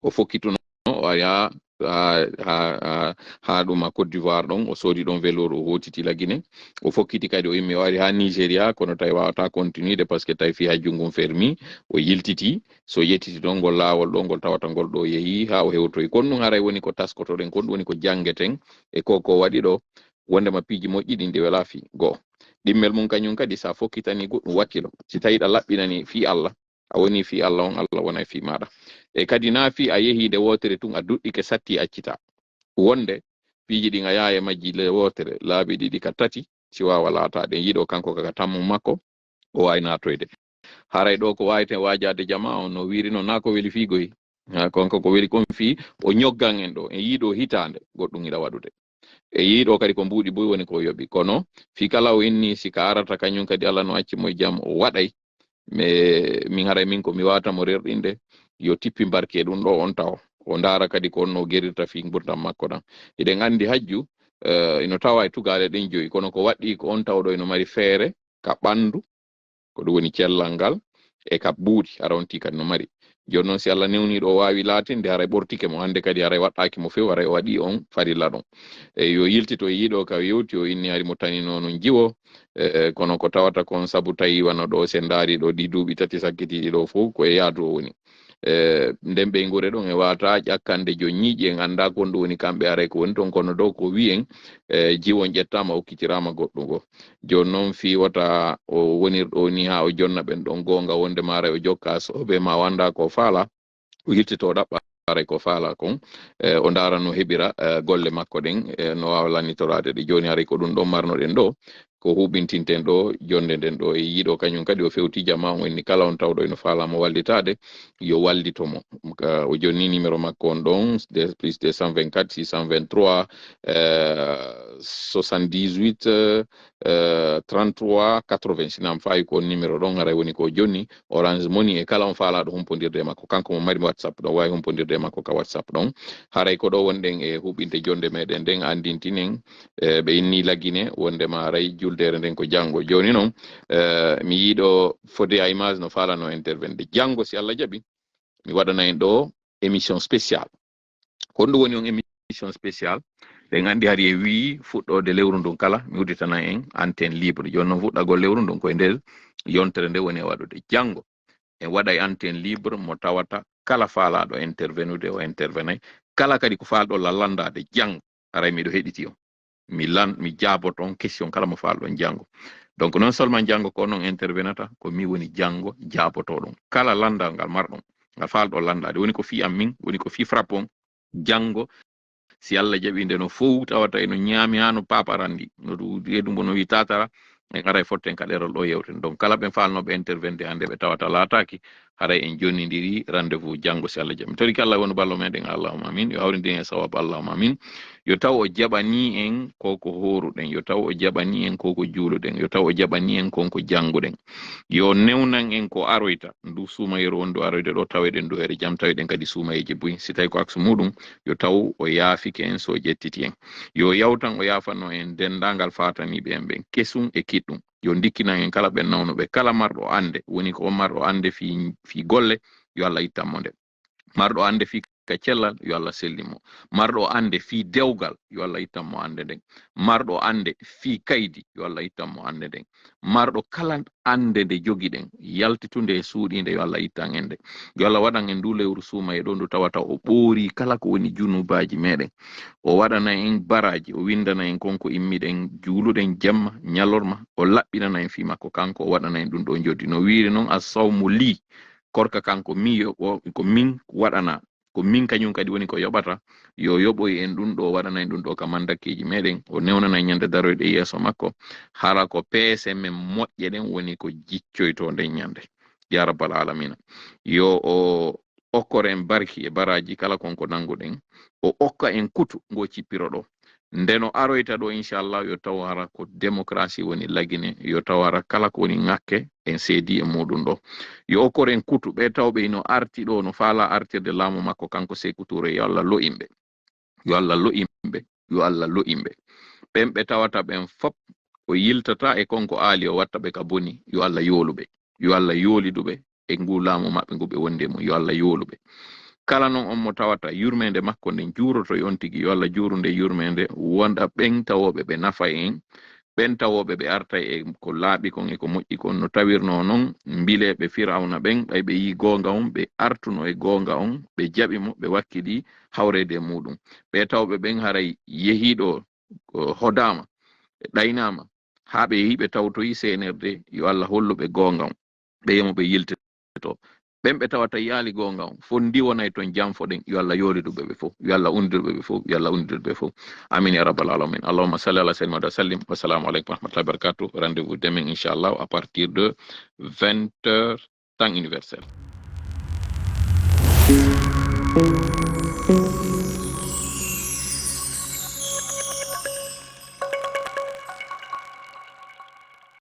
o fokkituno o aya ha ɗum a Côte d'Ivoire ɗon o soodi ɗon vélo o hotiti lagine o fokkiti kadi o yimmi o ari ha Nigéria kono tawi wawata continuide par ce que tawi fi hajju ngun fermi o yiltiti so yettiti ɗon ngol laawol ɗo ngol tawata ngol ɗo yeehi ha o hewtoyi kon ɗum haray woni ko taskotoɗen kon ɗum woni ko jangeten e ko waɗi ɗo wondema piiji moƴƴi ɗin ɗi wela fi go'o ɗimmel mum kañum kadi sa fokkitani goɗɗum wakkilo si tawi ɗa laɓɓinani fi Allah a woni fi Allah on Allah wona fi maɗa e kadi na fi a yehi nde wotere tun a duɗɗike satti accita wonde piiji ɗin a yaha majji le wotere laabi ɗiɗi ka tati si wawa laatade yiɗo kanko kaka tammum makko o wawi natoyde haray ɗo ko wawiten wajade jama on no wirino na ko weli figoyi konko ko weli kon fi o ñoggan en ɗo en yiiɗo hitande goɗɗum ina waɗude e yiiɗo kadi ko mbuɗi boy woni ko yoɓi kono fi kala o inni sika arata kañum kadi Allah no acci mo jam o waɗay min haray min ko mi wata mo rerɗinde yo tippi barke ɗum ɗo on taw o ndaara kadi ko onno gerirta fi gurdam makko ɗam eɗen andi hajju ino tawa e tugale ɗen joyi kono ko waɗɗi ko on tawɗo ino mari feere ka ɓandu ko ɗum woni cellal ngal e ka buuɗi aronti kadi no mari joni noon si Allah newniɗo o wawi laatinde haray ɓortike mo hande kadi haray waɗɗaki mo few haray o waɗi on farilla ɗon yo yiltito yiiɗo ka yewti o inni hari mo tanino non jiwo kono ko tawata kon sabu tawi wano ɗo sen daari ɗo ɗi duuɓi tati sakkitiɗi ɗo fof koye yaadu o woni nden ɓe ngure ɗon e wata ƴakkande jo ñiiƴi en anda kon ɗum woni kamɓe aray ko woni toon kono dow ko wiyen jiwon ƴettama okkitirama goɗɗum go joni noon fi wata o wonirɗo ni ha o jonna ɓen ɗon gonga wonde mara o jokka soɓe ma wanda ko faala o yiltito ɗaɓɓa aray ko faala kon o ndaara no heɓira golle makko ɗen no wawa lannitorade ɗe joni aray ko ɗum ɗon marnoɗen ɗo ko huɓintinten ɗo jonde nden ɗo e yiiɗo kañum kadi o fewti jama on inni kala on tawɗo eno faalamo wallitade yo wallitomo o jonni numéro makko on ɗon plus 224 623 78 33 80 sinam fayi ko numéro ɗon haray woni ko jonni Orange Money e kala on faalaɗo humpodirde makko kanko mo mari WhatsApp ɗon wawi humpodirde makko ka WhatsApp ɗon haray ko ɗo wonɗen e huɓinte jonde meɗen nden andintinen ɓe inni laggine wondema haray juldere nden ko janggo joni noon mi yiiɗo fode a image no falano intervende janggo si Allah jaɓi mi waɗana en ɗo émission spécial kon ɗum woni on émission spécial ɓen andi hari e wi fuɗɗode lewru ndun kala mi udditana en antenne libre joni noon fuɗɗagol lewru ndun koye nder yontere nde woni e waɗude janggo en waɗa e antenne libre mo tawata kala faalaɗo intervenude o intervenay kala kadi ko falɗo lallandade janggo aray miɗo heɗiti on mi jaaboto on question kala mo falɗon janggo donc non seulement janggo ko noon intervenata ko mi woni janggo jaabotoɗon kala landal ngal marɗon ngal falɗo landade woni ko fi am min woni ko fi frappon janggo si Allah jaɓi nde no fof tawata eno ñaami ha no paparandi no ɗum bono wi tatara en aray fotten ka ɗerol ɗo yewten donc kala ɓe falnoɓe intervende hande ɓe tawata laataki haray en jonnidiri rendez-vous jango si Allah jam tori kala wonu ballo meden Allahumma amin yo hawrinde en sawab Allahumma amin yo taw o jabani en koko horuden yo taw o jabani en koko juuluden yo taw o jabani en konko janguden yo newnan en ko aroyta ndu sumayro on do aroyde do taweden do here jam taweden kadi sumayeje buy si tay ko aksu mudum yo taw o yaafike en so jettiti en yo yawtan o yaafanno en dendangal fatani be en ben kesum e kiddum yo dikkina en kala ben nawno be kala mardo ande woni ko mardo ande fi golle yo Allah ittammo de mardo ande fi ka cellal yo Allah sellimo mardo ande fi dewgal yo Allah ittammo ande den mardo ande fi kaydi yo Allah ittammo ande den mardo kala ande de jogiden yaltitunde suudinde yo Allah ittan ende yo Allah wadan en dulewru suma e don do tawata o boori kala ko woni junubaji meden o wadana en baraji o windana en konko immiden juuluden jamma nyalorma o labbinana en fi makko kanko o wadana en dum do jodi no wiiri non as-sawmu li korka kanko mi ko min wadana ko min kanyum kadi woni ko yobata yo yoboy en dum do wadana en dum do ka mandakeji meden o newnana nyande daroyde yeso makko hala ko pese men mojje den woni ko jiccoyto den nyande ya rabbal alamin yo o okkoren barki e baraji kala konko nanguden o okka en kutu ngo cippiro do ndeno aroyta do inshallah yo tawara ko démocratie woni lagine yo tawara kala ko woni ngakke en seedi e modun do yo okkoren kutu be tawbe no arti do no fala artirde laamu makko kanko Sékou Touré yo Allah lo imbe yo Allah lo imbe yo Allah lo imbe bembe tawata ben fop o yiltata e konko aali o watta be ka boni yo Allah yolube yo Allah yolidube e ngulaamu mabbe ngube wonde mo yo Allah yolube kala non on mo tawata yurmende makko nden juuroto yon tigi yo Allah juurunde yurmende wonda ben tawobe be nafa en ben tawobe be arta e ko laabi kon e ko moƴƴi kon no tawirno non mbile be firawna ben ay be yi gonga on be artuno e gonga on be jabi mo be wakkidi hawrede mudum be tawbe ben haray yehido hodama daynama habe yibe tawto yi senerde yo Allah hollube gonga on be yemo be yiltito bembe tawata yaali gonga on fondi wonay ton jamfoden yo Allah yolidube be fo yo Allah undirbe be fo yo Allah undirbe fo amin ya rabbal alamin allahumma salli ala sayyidina wa sallim wa assalamu alaykum wa rahmatullahi wa barakatuh rendez-vous demain inchallah à partir de 20h temps universel.